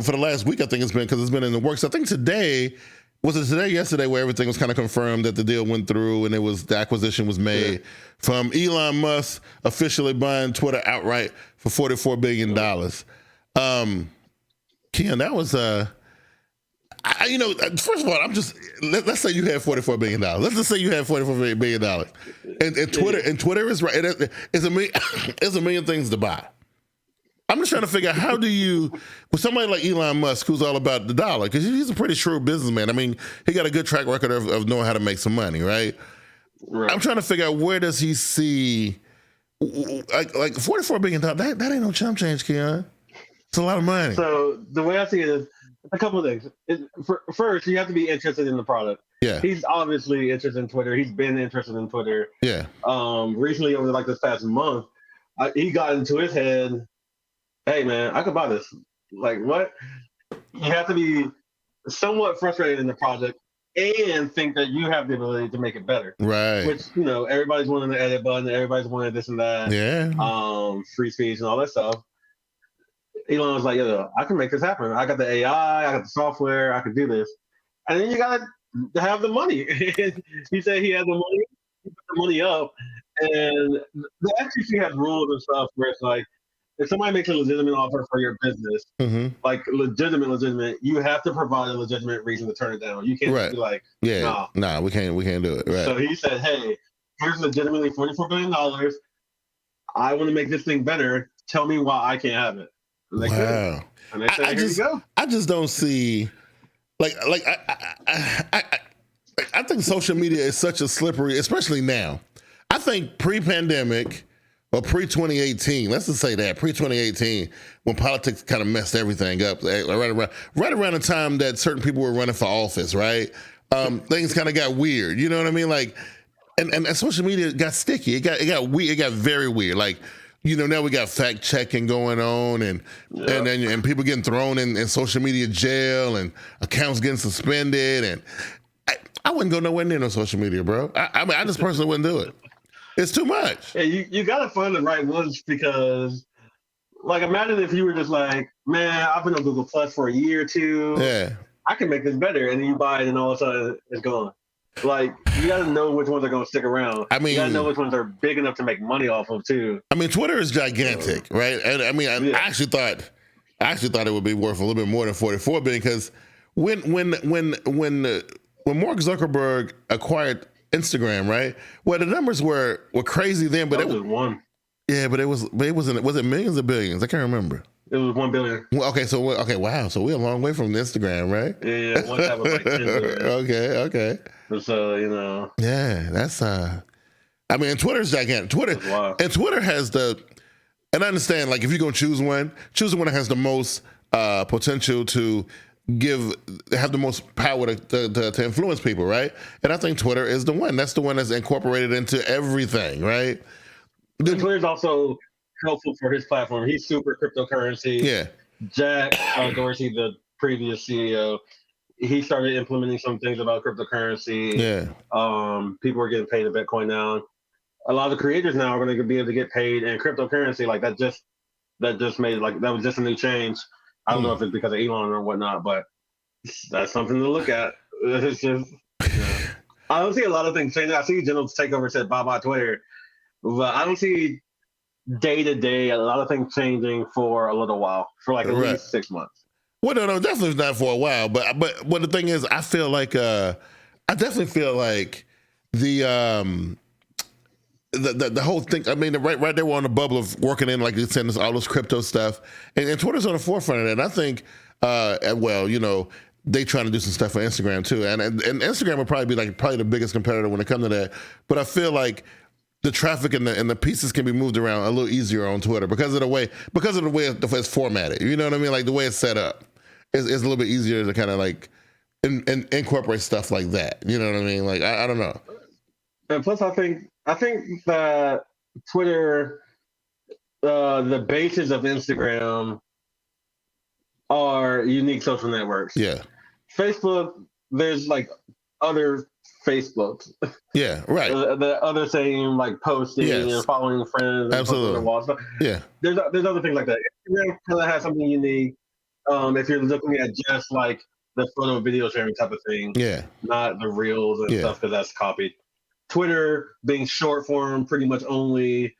for the last week, I think it's been in the works. I think yesterday, where everything was kind of confirmed that the deal went through and the acquisition was made from Elon Musk officially buying Twitter outright for $44 billion. Ken, that was first of all, let's say you had $44 billion. Let's just say you had $44 billion. And Twitter is right. It's a million things to buy. I'm just trying to figure out how do you, with somebody like Elon Musk, who's all about the dollar, because he's a pretty shrewd businessman. I mean, he got a good track record of knowing how to make some money, right? I'm trying to figure out where does he see, like $44 billion, that ain't no chump change, Keon. It's a lot of money. So the way I see it is, a couple of things. First, you have to be interested in the product. Yeah. He's obviously interested in Twitter. He's been interested in Twitter. Yeah. Recently, over like this past month, he got into his head, hey, man, I could buy this. Like, what? You have to be somewhat frustrated in the project and think that you have the ability to make it better. Right. Which, everybody's wanting the edit button. Everybody's wanting this and that. Yeah. Free speech and all that stuff. Elon was like, yo, I can make this happen. I got the AI, I got the software, I can do this. And then you got to have the money. He said he had the money, he put the money up. And the FCC has rules and stuff where it's like, if somebody makes a legitimate offer for your business, like legitimate, you have to provide a legitimate reason to turn it down. You can't just be like, nah, we can't do it. Right. So he said, hey, here's legitimately $44 billion. I want to make this thing better. Tell me why I can't have it. Wow. And they said, here you go. I just don't see, I think social media is such a slippery, especially now. I think pre-pandemic or pre-2018, let's just say that, pre-2018, when politics kind of messed everything up, right around the time that certain people were running for office, right? Things kind of got weird. You know what I mean? Like, and social media got sticky. It got weird. It got very weird. Like, now we got fact checking going on and people getting thrown in social media jail and accounts getting suspended. And I wouldn't go nowhere near no social media, bro. I mean, I just personally wouldn't do it. It's too much. Yeah, you got to find the right ones because, like, imagine if you were just like, man, I've been on Google Plus for a year or two. Yeah. I can make this better. And then you buy it and all of a sudden it's gone. Like, you got to know which ones are going to stick around. I mean, you got to know which ones are big enough to make money off of too. I mean, Twitter is gigantic, right? And I mean, I actually thought it would be worth a little bit more than $44 billion because when Mark Zuckerberg acquired Instagram, right? Well, the numbers were crazy then, but it was one. Yeah, but was it millions or billions? I can't remember. It was 1 billion. Wow. So we're a long way from Instagram, right? Yeah. One time was like 10 billion. Okay. So Yeah, that's I mean, Twitter's gigantic. Twitter has and I understand, like, if you're gonna choose one that has the most potential to have the most power to influence people, right? And I think Twitter is the one. That's the one that's incorporated into everything, right? Twitter's also helpful for his platform. He's super cryptocurrency. Yeah. Jack Dorsey, the previous CEO, he started implementing some things about cryptocurrency. Yeah. People are getting paid in Bitcoin now. a lot of the creators now are going to be able to get paid in cryptocurrency. Like that just made like that was just a new change. I don't know if it's because of Elon or whatnot, but that's something to look at. It's just, I don't see a lot of things changing. I see General Takeover said bye Twitter, but I don't see day to day a lot of things changing for a little while, for like at least 6 months. Well, no, definitely not for a while. But what the thing is, I feel like I definitely feel like the whole thing. I mean, right there, we're on the bubble of working in, like you said, all this crypto stuff, and Twitter's on the forefront of that. And I think, well, you know, they trying to do some stuff for Instagram too, and Instagram will probably be probably the biggest competitor when it comes to that. But I feel like the traffic and the pieces can be moved around a little easier on Twitter because of the way it's formatted. You know what I mean? Like the way it's set up, it's a little bit easier to kind of like incorporate stuff like that. You know what I mean? Like I don't know. And plus, I think that Twitter, the basis of Instagram, are unique social networks. Yeah. Facebook, there's like other Facebooks. Yeah, right. The other same like posting and following friends. And absolutely. Wall stuff. Yeah. There's other things like that. Instagram kind of has something unique. If you're looking at just like the photo video sharing type of thing. Yeah. Not the reels and stuff because that's copied. Twitter being short form pretty much only.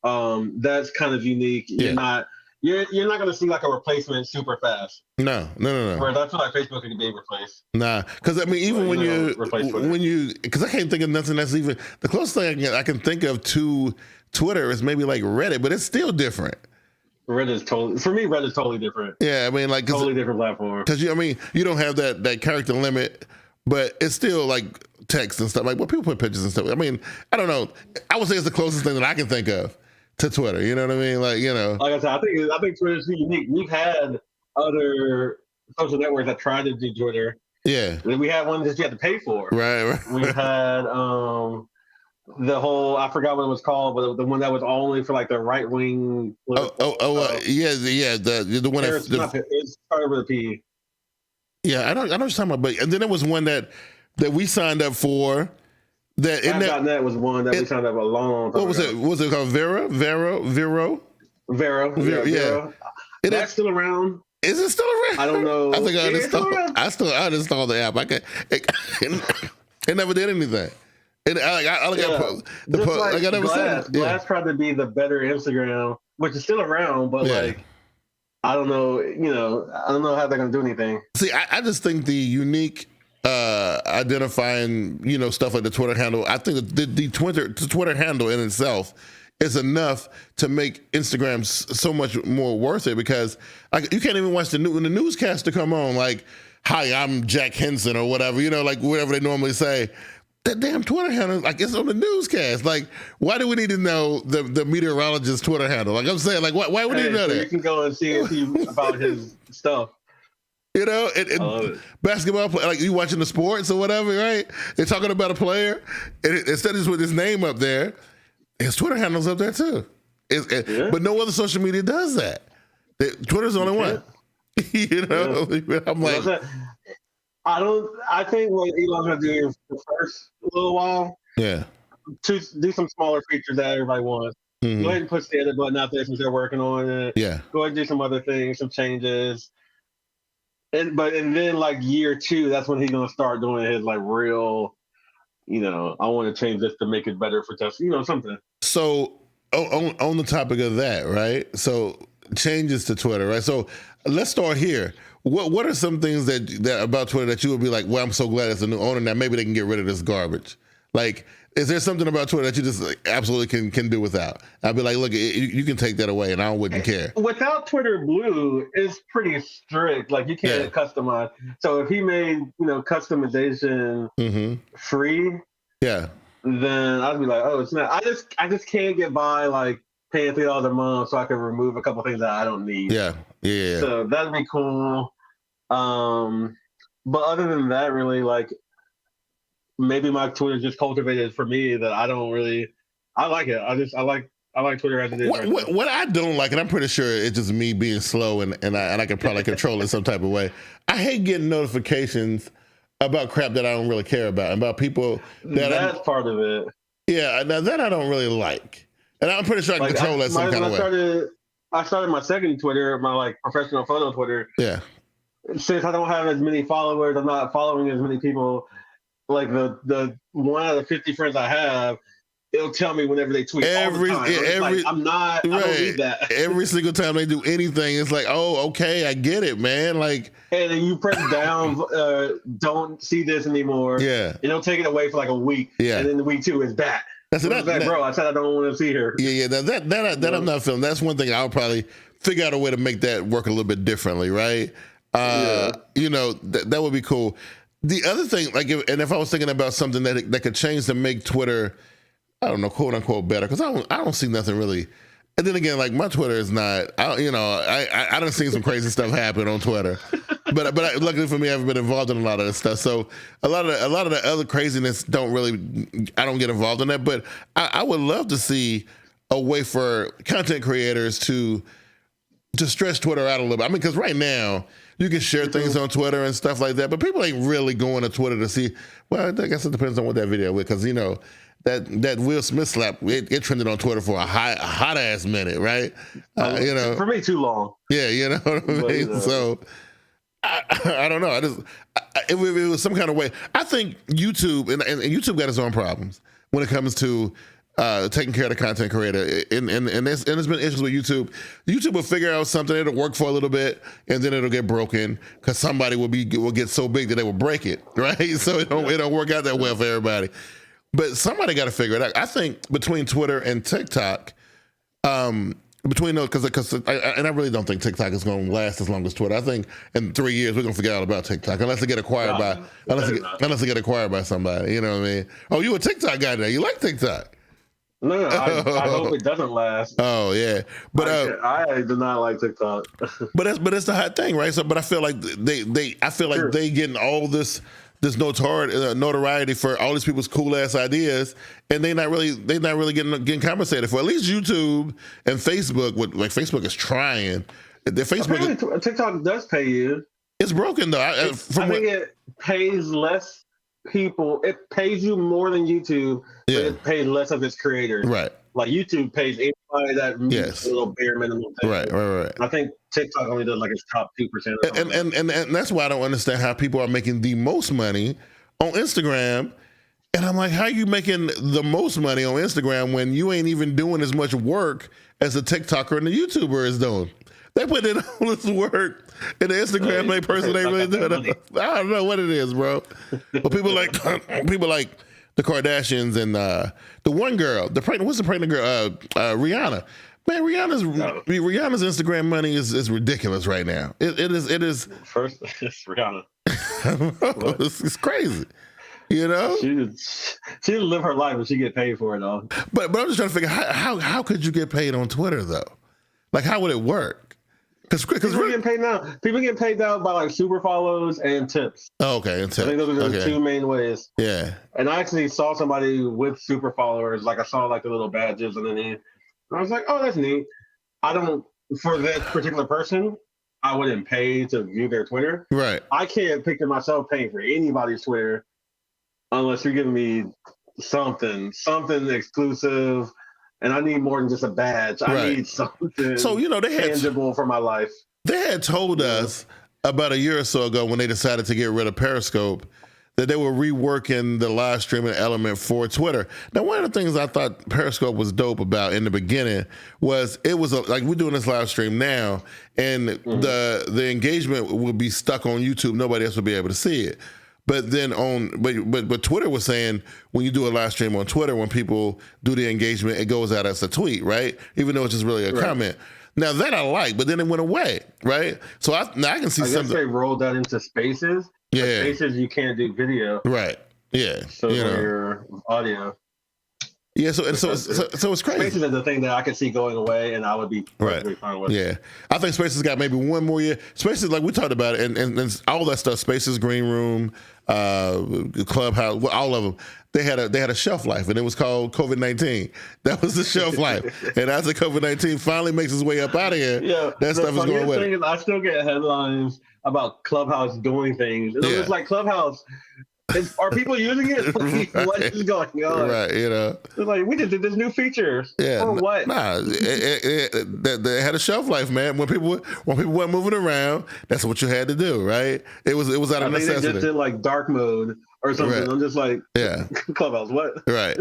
That's kind of unique. You're not going to see like a replacement super fast. No. Whereas I feel like Facebook can be replaced. Nah, because I mean, even when you, because I can't think of nothing that's even the closest thing I can think of to Twitter is maybe like Reddit, but it's still different. Reddit's totally different. Yeah, I mean, like totally different platform. Because I mean, you don't have that character limit, but it's still like text and stuff. Like, well, people put pictures and stuff. I mean, I don't know. I would say it's the closest thing that I can think of to Twitter. You know what I mean? Like, you know. Like I said, I think Twitter's unique. We've had other social networks that tried to do Twitter. Yeah. We had one that you had to pay for. Right. We had the whole, I forgot what it was called, but the one that was only for like the right wing. Yeah. The one it started with a P. Yeah, I know what you're talking about. But and then there was one that we signed up for. That was one that we signed up a long time What was ago. it? Was it called Vero? Yeah. That's still around. Is it still around? I don't know. I think I uninstalled the app. It never did anything. Glass tried to be the better Instagram, which is still around, but like, I don't know. You know, I don't know how they're gonna do anything. See, I just think the unique identifying, you know, stuff like the Twitter handle. I think the Twitter handle in itself is enough to make Instagram so much more worth it because like you can't even watch when the newscaster come on like, "Hi, I'm Jack Henson" or whatever, you know, like whatever they normally say. That damn Twitter handle, like it's on the newscast. Like, why do we need to know the meteorologist's Twitter handle? Like I'm saying, like why would we need to know that? You can go and see about his stuff. You know, basketball play, like you watching the sports or whatever, right? They're talking about a player, and instead of with his name up there, his Twitter handle's up there too. But no other social media does that. Twitter's the only one. You know, I'm like, I think what Elon's gonna do is the first little while, to do some smaller features that everybody wants. Mm-hmm. Go ahead and push the edit button out there since they're working on it. Yeah. Go ahead and do some other things, some changes. And then like year 2, that's when he's gonna start doing his like real, you know, I want to change this to make it better for Tesla, you know, something. So on the topic of that, right? So changes to Twitter, right? So let's start here. What are some things that about Twitter that you would be like, well, I'm so glad it's a new owner now, maybe they can get rid of this garbage. Like, is there something about Twitter that you just like, absolutely can do without? I'd be like, look, you can take that away, and I wouldn't care. Without Twitter Blue, it's pretty strict. Like you can't customize. So if he made customization free, then I'd be like, oh, it's not. I just can't get by like paying $3 a month so I can remove a couple things that I don't need. Yeah. So that'd be cool. But other than that, really, like. Maybe my Twitter just cultivated for me that I don't really. I like it. I like Twitter as it is. What I don't like, and I'm pretty sure it's just me being slow, and I can probably control it some type of way. I hate getting notifications about crap that I don't really care about, about people that. That's part of it. Yeah, now that I don't really like. And I'm pretty sure I can control that some kind of way. I started my second Twitter, my like professional photo Twitter. Yeah. Since I don't have as many followers, I'm not following as many people. Like the one out of 50 friends I have, it'll tell me whenever they tweet all the time. I don't need that. Every single time they do anything, it's like, oh, okay, I get it, man. Like, and then you press down, don't see this anymore. Yeah. It'll take it away for like a week. Yeah. And then the week 2 is back. That's like, bro, I said I don't want to see her. Yeah. That I'm not feeling. That's one thing I'll probably figure out a way to make that work a little bit differently, right? You know, that would be cool. The other thing, like, if I was thinking about something that could change to make Twitter, I don't know, quote unquote, better, because I don't see nothing really. And then again, like, my Twitter is not, I done seen some crazy stuff happen on Twitter, but luckily for me, I haven't been involved in a lot of this stuff. So a lot of the other craziness I don't get involved in that. But I would love to see a way for content creators to stretch Twitter out a little bit. I mean, because right now you can share things on Twitter and stuff like that, but people ain't really going to Twitter to see. Well, I guess it depends on what that video is, because that Will Smith slap, it trended on Twitter for a hot ass minute, right? For me, too long. Yeah, you know what I mean. So I don't know. If it was some kind of way, I think YouTube and YouTube got its own problems when it comes to taking care of the content creator, and there's been issues with YouTube. YouTube will figure out something, it'll work for a little bit, and then it'll get broken because somebody will get so big that they will break it, right? So it don't work out that well for everybody. But somebody got to figure it out. I think between Twitter and TikTok, between those, because I really don't think TikTok is going to last as long as Twitter. I think in 3 years we're going to forget all about TikTok unless they get acquired unless they get acquired by somebody. You know what I mean? Oh, you a TikTok guy now? You like TikTok? No, I hope it doesn't last. Oh yeah, but I do not like TikTok. but it's the hot thing, right? So, but I feel like they getting all this notoriety for all these people's cool ass ideas, and they're not really getting compensated for. At least YouTube and Facebook, Facebook is trying. Apparently, TikTok does pay you. It's broken though. I think it pays less people. It pays you more than YouTube, but it pays less of its creators. Right. Like YouTube pays anybody that meets a little bare minimum thing. Right. I think TikTok only does like its top 2%. And that's why I don't understand how people are making the most money on Instagram. And I'm like, how are you making the most money on Instagram when you ain't even doing as much work as the TikToker and the YouTuber is doing? They put in all this work, and the Instagram person ain't really doing it. I don't know what it is, bro. But people like the Kardashians and the one girl, what's the pregnant girl? Rihanna. Man, Rihanna's Instagram money is ridiculous right now. It is. First, it's Rihanna. It's crazy. You know, she live her life, but she get paid for it all. But I'm just trying to figure how could you get paid on Twitter though? Like, how would it work? Because people getting paid now. People get paid now by like super follows and tips. Oh, okay, and tips. I think those are the two main ways. Yeah. And I actually saw somebody with super followers. Like I saw like the little badges underneath. And I was like, oh, that's neat. For that particular person, I wouldn't pay to view their Twitter. Right. I can't picture myself paying for anybody's Twitter unless you're giving me something exclusive. And I need more than just a badge. I need something tangible for my life. They had told us about a year or so ago when they decided to get rid of Periscope that they were reworking the live streaming element for Twitter. Now, one of the things I thought Periscope was dope about in the beginning was it was like we're doing this live stream now, and the engagement would be stuck on YouTube. Nobody else would be able to see it. But then but Twitter was saying when you do a live stream on Twitter, when people do the engagement, it goes out as a tweet, right? Even though it's just really a comment. Now that I like, but then it went away, right? So now I can see something. They rolled that into Spaces. Yeah, Spaces you can't do video. Right. Yeah. So your audio. Yeah, so it's crazy. Spaces is the thing that I could see going away, and I would be perfectly fine with. Yeah, I think Spaces got maybe one more year. Spaces, like we talked about it, and all that stuff. Spaces, Green Room, Clubhouse, all of them. They had a shelf life, and it was called COVID-19. That was the shelf life, and as the COVID-19 finally makes its way up out of here, that stuff is going away. I still get headlines about Clubhouse doing things. It's like Clubhouse. Are people using it? Like, Right. what is going on? Right, you know. It's like, we just did this new feature. Yeah, For what? Nah, they had a shelf life, man. When people weren't moving around, that's what you had to do, right? It was out of I think they necessity. just did like dark mode or something. Right. I'm just like, Yeah. Clubhouse, what? Right.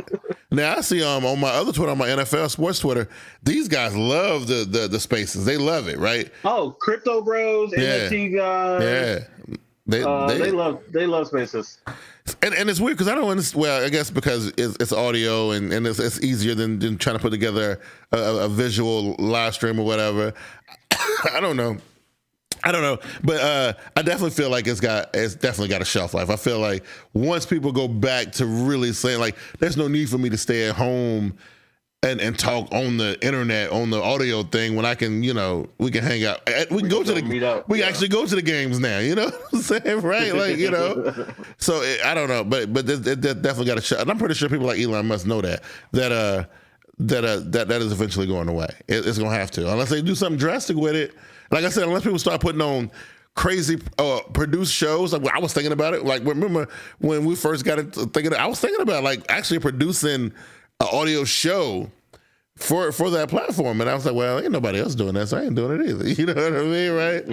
Now I see on my other Twitter, on my NFL sports Twitter, these guys love the spaces. They love it, right? Oh, crypto bros, NFT guys. Yeah. They love spaces. And it's weird because I don't understand. Well, I guess because it's audio and it's easier than trying to put together a visual live stream or whatever. I don't know, but I definitely feel like it's definitely got a shelf life. I feel like once people go back to really saying, like, there's no need for me to stay at home and talk on the internet on the audio thing when I can, we can hang out. We can go to the we actually go to the games now. You know what I'm saying, right? Like, So I don't know, but it definitely got a shot. And I'm pretty sure people like Elon Musk know that is eventually going away. It's gonna have to, unless they do something drastic with it. Like I said, unless people start putting on crazy produced shows. Like, I was thinking about it. Like, remember when we first got into thinking, I was thinking about like actually producing an audio show for that platform, and I was like, well, ain't nobody else doing that, so I ain't doing it either. You know what I mean, right?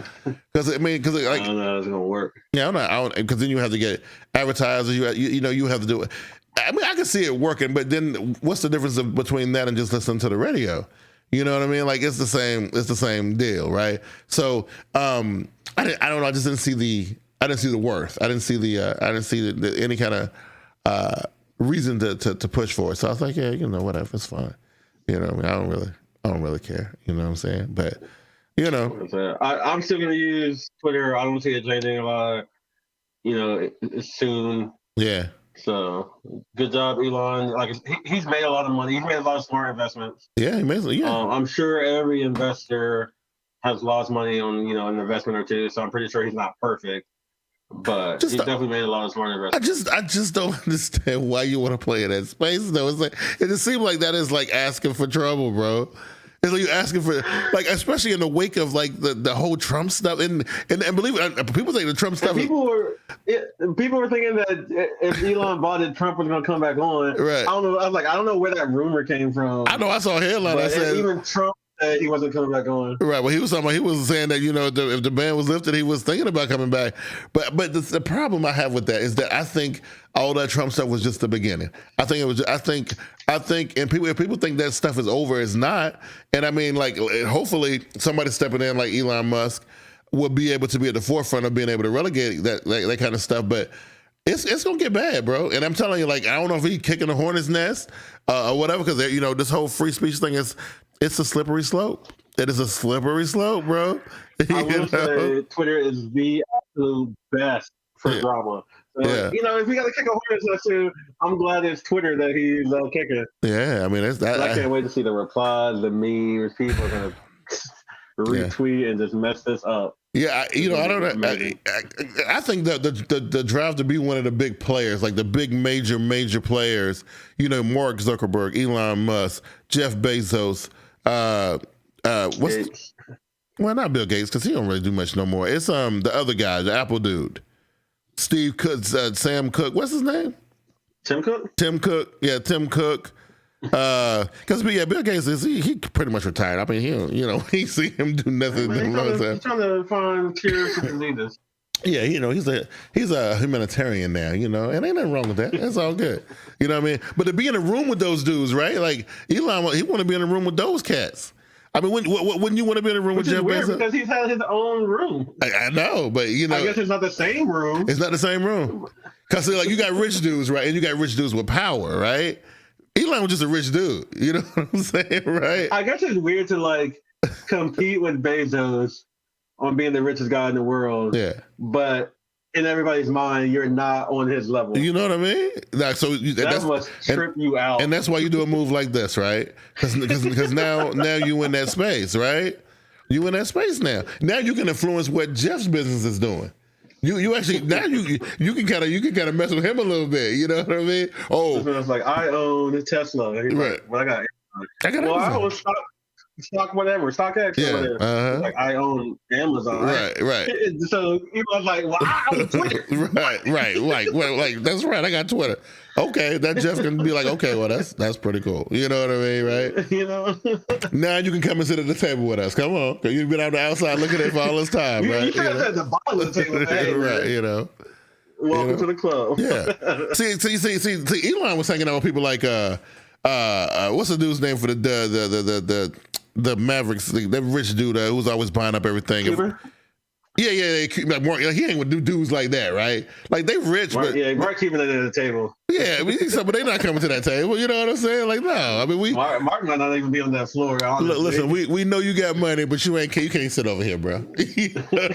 Because like, I don't know how it's gonna work. Yeah, I don't, because then you have to get advertisers. You have to do it. I mean, I can see it working, but then what's the difference between that and just listening to the radio? You know what I mean? Like, it's the same deal, right? So I don't know. I just didn't see the worth. I didn't see any kind of reason to push for it. So I was like, yeah, whatever, it's fine. I mean, I don't really care. You know what I'm saying? But I'm still gonna use Twitter. I don't see it changing a lot. Soon. Yeah. So good job, Elon. Like, he's made a lot of money. He's made a lot of smart investments. Yeah, he made. Yeah. I'm sure every investor has lost money on an investment or two. So I'm pretty sure he's not perfect. But he's definitely made a lot of smart investments. I just don't understand why you want to play in that space, though. It's like, it just seems like that is like asking for trouble, bro. It's like you asking for, like, especially in the wake of like the whole Trump stuff, and believe it, people think the Trump stuff. People were thinking that if Elon bought it, Trump was going to come back on. Right. I don't know. I don't know where that rumor came from. I know. I saw a headline. But I said even Trump said he wasn't coming back on. Right. Well, he was saying that if the ban was lifted, he was thinking about coming back. But the problem I have with that is that I think all that Trump stuff was just the beginning. I think it was. I think, and if people think that stuff is over, it's not. And I mean, like, hopefully somebody stepping in like Elon Musk will be able to be at the forefront of being able to relegate that kind of stuff. But it's gonna get bad, bro. And I'm telling you, like, I don't know if he's kicking the hornet's nest or whatever, because this whole free speech thing it's a slippery slope. It is a slippery slope, bro. I will say Twitter is the absolute best for drama. So, if we got to kick a hornet's nest too, I'm glad it's Twitter that he's kicking. Yeah, I mean, it's that. I can't wait to see the replies, the memes. People are gonna retweet and just mess this up. Yeah, I don't know. I think that the drive to be one of the big players, like the big major players, Mark Zuckerberg, Elon Musk, Jeff Bezos, Gates. Well, not Bill Gates, because he don't really do much no more. It's the other guy, the Apple dude, Steve Cook, Sam Cook. What's his name? Tim Cook. Tim Cook. Yeah, Tim Cook. Because Bill Gates he pretty much retired. I mean, he see him do nothing. He's trying to find cures for diseases. Yeah, he's a humanitarian now, and ain't nothing wrong with that. That's all good. You know what I mean? But to be in a room with those dudes, right? Like Elon, he want to be in a room with those cats. I mean, wouldn't you want to be in a room with Jeff Bezos? Because he's had his own room. I know, but I guess it's not the same room. It's not the same room. Because like you got rich dudes, right? And you got rich dudes with power, right? Elon was just a rich dude. You know what I'm saying, right? I guess it's weird to like compete with Bezos on being the richest guy in the world. Yeah. But in everybody's mind, you're not on his level. You know what I mean? Like, so that must trip you out. And that's why you do a move like this, right? Because now you in that space, right? You in that space now. Now you can influence what Jeff's business is doing. You actually now you can kind of mess with him a little bit. You know what I mean? Oh, so it's like I own Tesla. He's right. Like, well, I got. Well, I own stock. stock whatever, stock X or whatever. Like I own Amazon. Right. So he was like, "Well, I own Twitter." right. Like that's right. I got Twitter. Okay, that Jeff can be like, okay, well that's pretty cool. You know what I mean, right? You know. Now you can come and sit at the table with us. Come on, cause you've been out the outside looking at it for all this time, right? You should have at the bottom of the table, hey, right? You know. Welcome to the club. Yeah. See, Elon was hanging out with people like what's the dude's name for the Mavericks, the rich dude who's always buying up everything. Cuban? Yeah. Like Mark, he ain't with dudes like that, right? Like they rich, Mark keeping it at the table. Yeah, I mean, but they're not coming to that table. You know what I'm saying? Like, no, I mean, Mark might not even be on that floor. Honestly. Listen, we know you got money, but you can't sit over here, bro. You know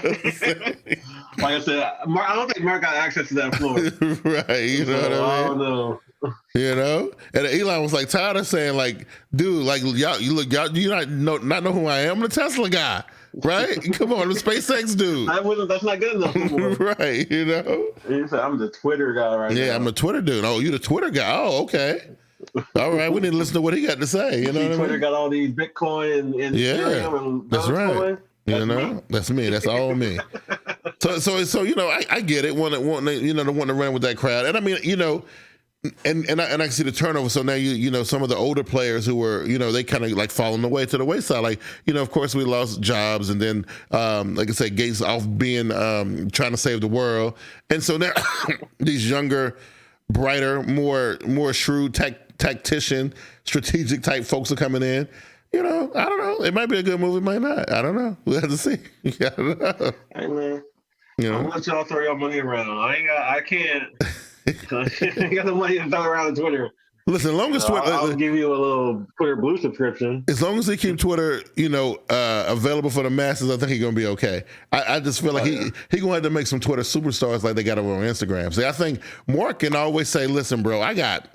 like I said, I don't think Mark got access to that floor. Right? You know what I mean? I don't know. You know, and Elon was like tired of saying, like, dude, like y'all, you not know who I am. I'm the Tesla guy. Right? Come on, the SpaceX dude. That's not good enough anymore. Right, you know? He said, I'm the Twitter guy now. Yeah, I'm the Twitter dude. Oh, you the Twitter guy? Oh, okay. All right, we need to listen to what he got to say. You know what I mean? Twitter got all these Bitcoin and Ethereum and that's right. Coin. You know, that's me. That's all me. So you know, I get it. Want to run with that crowd, and I mean, you know. And I can see the turnover. So now you know some of the older players who were, you know, they kind of like falling away to the wayside. Like, you know, of course we lost Jobs, and then like I said, Gates off being trying to save the world, and so now these younger, brighter, more shrewd tactician, strategic type folks are coming in. You know, I don't know. It might be a good movie, it might not. I don't know. We'll have to see. I don't know. Hey man, you know, I'll let y'all throw your money around. I can't. I got the money to throw around on Twitter. Listen, as long as Twitter, I'll give you a little Twitter Blue subscription. As long as they keep Twitter, you know, available for the masses, I think he's gonna be okay. I just feel like he gonna have to make some Twitter superstars like they got over on Instagram. See, I think Mark can always say, "Listen, bro, I got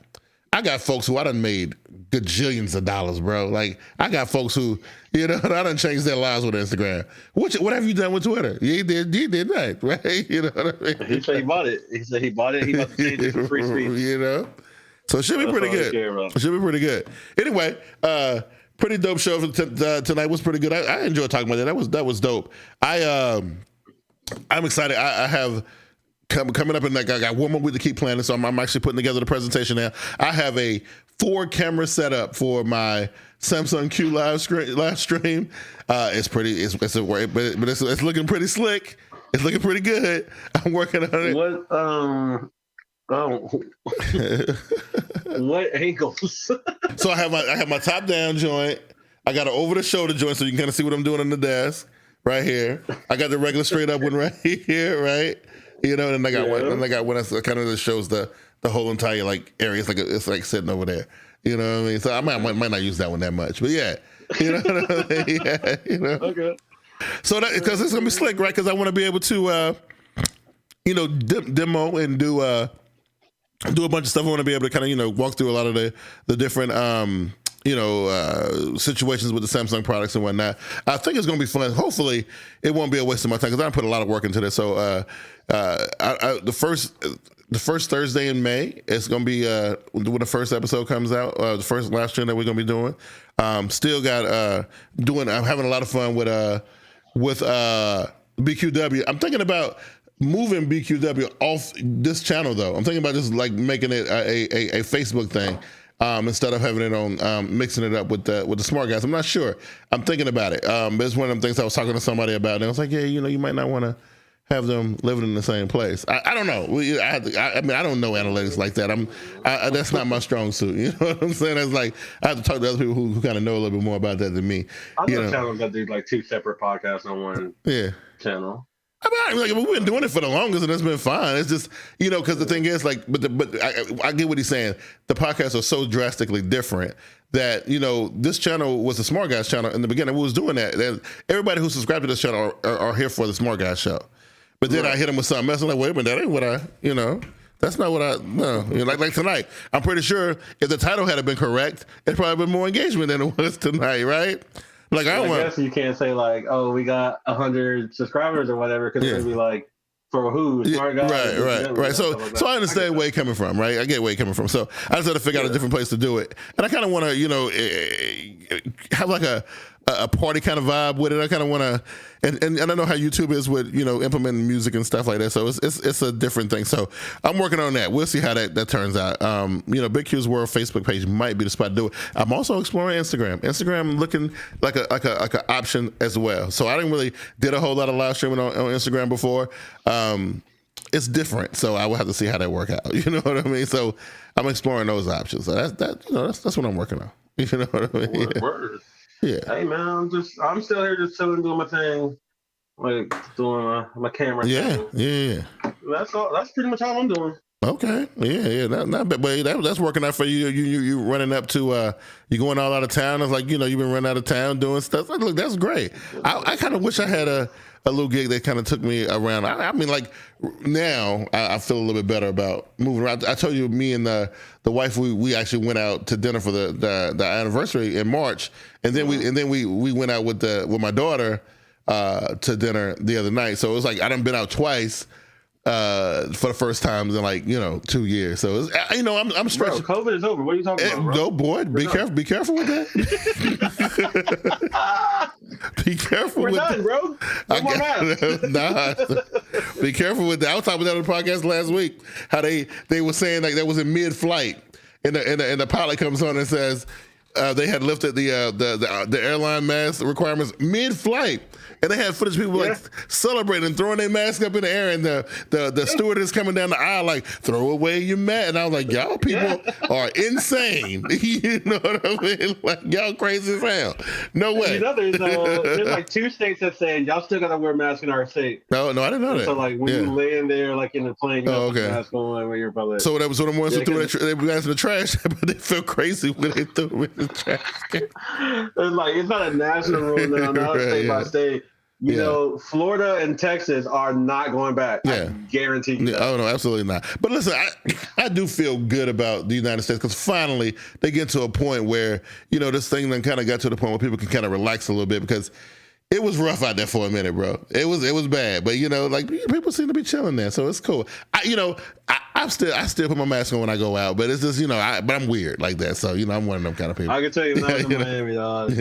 folks who I done made gajillions of dollars, bro. Like I got folks who, you know, I done changed their lives with Instagram. What have you done with Twitter? You did that, right? You know what I mean? He said he bought it. He said he bought it. He about to change it for free speech. You know, so it should be pretty good. It should be pretty good. Anyway, pretty dope show for tonight. Was pretty good. I enjoyed talking about that. That was dope. I'm excited. I have. Coming up in like I got one more week to keep planning, so I'm actually putting together the presentation now. I have a 4-camera setup for my Samsung Q live stream. It's pretty, it's a work, but it's looking pretty slick. It's looking pretty good. I'm working on it. What angles? So I have my top down joint. I got an over the shoulder joint, so you can kind of see what I'm doing on the desk right here. I got the regular straight up one right here, right. You know, and I got one. And I got one that kind of just shows the whole entire like area. It's like sitting over there. You know what I mean? So I might not use that one that much, but yeah, you know what I mean? Yeah, you know. Okay. So that because it's gonna be slick, right? Because I want to be able to, you know, demo and do a bunch of stuff. I want to be able to kind of, you know, walk through a lot of the different you know, situations with the Samsung products and whatnot. I think it's going to be fun. Hopefully, it won't be a waste of my time because I put a lot of work into this. So, the first Thursday in May, it's going to be when the first episode comes out. The first live stream that we're going to be doing. Still got I'm having a lot of fun with BQW. I'm thinking about moving BQW off this channel though. I'm thinking about just like making it a Facebook thing. Instead of having it on, mixing it up with the SmartGuyz. I'm not sure. I'm thinking about it. It's one of them things I was talking to somebody about, and I was like, yeah, you know, you might not want to have them living in the same place. I don't know. I mean, I don't know analytics like that. That's not my strong suit. You know what I'm saying? It's like I have to talk to other people who kind of know a little bit more about that than me. I know channels that do like 2 separate podcasts on one channel. I mean, like, we've been doing it for the longest, and it's been fine. It's just, you know, because the thing is, like, but I get what he's saying. The podcasts are so drastically different that, you know, this channel was the SmartGuyz channel in the beginning. We was doing that. And everybody who subscribed to this channel are here for the SmartGuyz show. But then I hit them with something else. I'm like, wait a minute, that ain't what you know. That's not what no. You know, like tonight, I'm pretty sure if the title had been correct, it'd probably been more engagement than it was tonight, right? Like I guess you can't say like, oh, we got 100 subscribers or whatever, because it'd be like, for who? Right. So I understand where you're coming from, right? I get where you're coming from. So I just had to figure out a different place to do it, and I kind of want to, you know, have like a a party kind of vibe with it. I kind of want to, and I know how YouTube is with, you know, implementing music and stuff like that. So it's a different thing. So I'm working on that. We'll see how that turns out. You know, Big Q's World Facebook page might be the spot to do it. I'm also exploring Instagram. Instagram looking like a option as well. So I didn't really did a whole lot of live streaming on Instagram before. It's different, so I will have to see how that work out. You know what I mean? So I'm exploring those options. So that's what I'm working on. You know what I mean? Word. Yeah. Hey man, I'm still here just chilling, doing my thing, like doing my camera. Yeah, thing. yeah. That's all. That's pretty much all I'm doing. Okay. Yeah. Not bad, but that's working out for you. You running up to you going all out of town. It's like, you know, you've been running out of town doing stuff. Look, that's great. I kind of wish I had a little gig that kind of took me around. I mean, like now I feel a little bit better about moving around. I told you, me and the wife, we actually went out to dinner for the anniversary in March, and then we went out with my daughter to dinner the other night. So it was like I done been out twice for the first time in, like, you know, 2 years. So it's, you know, I'm stretching. Bro, COVID is over. What are you talking about, bro? Go, boy. Be careful with that. Be careful with that. We're done, bro. No more masks. Nah. Be careful with that. I was talking about that on the podcast last week. How they were saying like that was in mid-flight, and the pilot comes on and says they had lifted the airline mask requirements mid-flight. And they had footage of people like celebrating, throwing their mask up in the air, and the stewardess coming down the aisle like, throw away your mask. And I was like, y'all people are insane. You know what I mean? Like, y'all crazy as hell. No way. You know, there's like 2 states that say y'all still gotta wear masks in our state. No, I didn't know that. So like when you lay in there, like in the plane, you have a mask on when you're public. So that was what I'm wondering. They were in the trash, but they feel crazy when they threw it in the trash. It's like, it's not a national rule now, not state by state. You know, Florida and Texas are not going back. I guarantee you that. Oh, no, absolutely not. But listen, I do feel good about the United States because finally they get to a point where, you know, this thing then kind of got to the point where people can kind of relax a little bit, because it was rough out there for a minute, bro. It was bad. But, you know, like, people seem to be chilling there, so it's cool. I still put my mask on when I go out, but it's just, you know, but I'm weird like that. So, you know, I'm one of them kind of people. I can tell you, when I was in Miami, dog,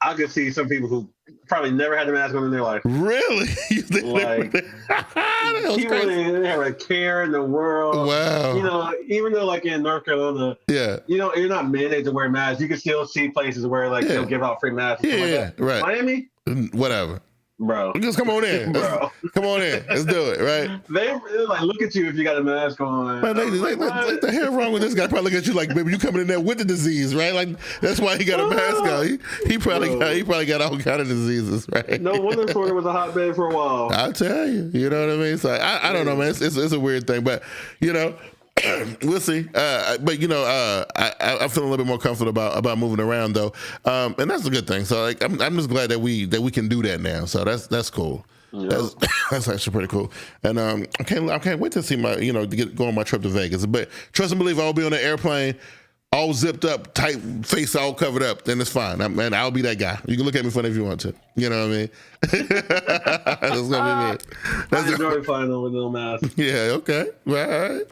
I could see some people who probably never had a mask on in their life. Really? Like, people didn't have a care in the world. Wow. You know, even though like in North Carolina, you know, you're not mandated to wear masks. You can still see places where like they'll give out free masks. Like right. Miami? Whatever. Bro. Just come on in. Come on in. Let's do it, right? They like look at you if you got a mask on. Man, what the hell wrong with this guy? Probably look at you like, baby, you coming in there with the disease, right? Like, that's why he got a mask on. He probably got all kind of diseases, right? No wonder Florida was a hotbed for a while. I'll tell you. You know what I mean? So I don't know, man. It's a weird thing, but, you know, we'll see. But, you know, I feel a little bit more comfortable about moving around, though, and that's a good thing. So, like, I'm just glad that we can do that now. So that's cool. Yep. That's actually pretty cool. And I can't wait to see go on my trip to Vegas. But trust and believe, I'll be on the airplane, all zipped up, tight face all covered up, then it's fine. I'll be that guy. You can look at me funny if you want to. You know what I mean? That's gonna be me. I enjoy flying though with no mask. Yeah. Okay. All right.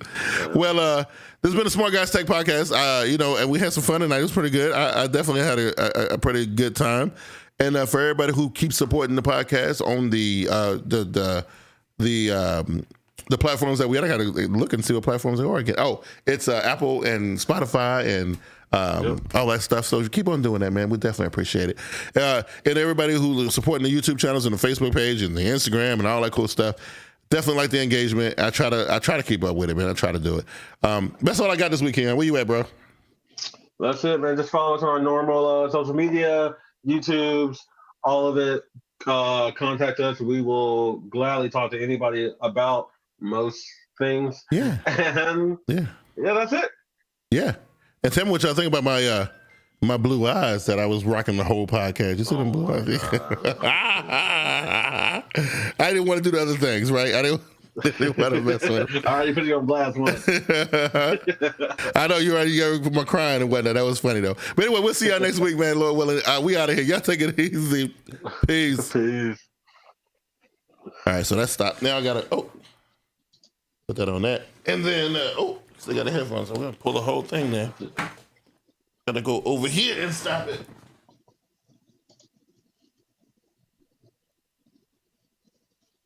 Well, this has been the SmartGuyz Tech Podcast. You know, and we had some fun tonight. It was pretty good. I definitely had a pretty good time. And for everybody who keeps supporting the podcast on the platforms that we got to look and see what platforms they are again. Oh, it's Apple and Spotify and all that stuff. So keep on doing that, man. We definitely appreciate it. And everybody who's supporting the YouTube channels and the Facebook page and the Instagram and all that cool stuff. Definitely like the engagement. I try to keep up with it, man. I try to do it. That's all I got this weekend. Where you at, bro? That's it, man. Just follow us on our normal social media, YouTubes, all of it. Contact us. We will gladly talk to anybody about most things. Yeah. And that's it. Yeah. And tell me what y'all think about my blue eyes that I was rocking the whole podcast. You see them blue eyes? I didn't want to do the other things, right? I didn't want to mess with it. I already put you on blast once. I know you already got my crying and whatnot. That was funny though. But anyway, we'll see y'all next week, man. Lord willing. We out of here. Y'all take it easy. Peace. Peace. All right, so that's stopped. Now I gotta put that on that. And then still got the headphones, so we're gonna pull the whole thing now. Gotta go over here and stop it.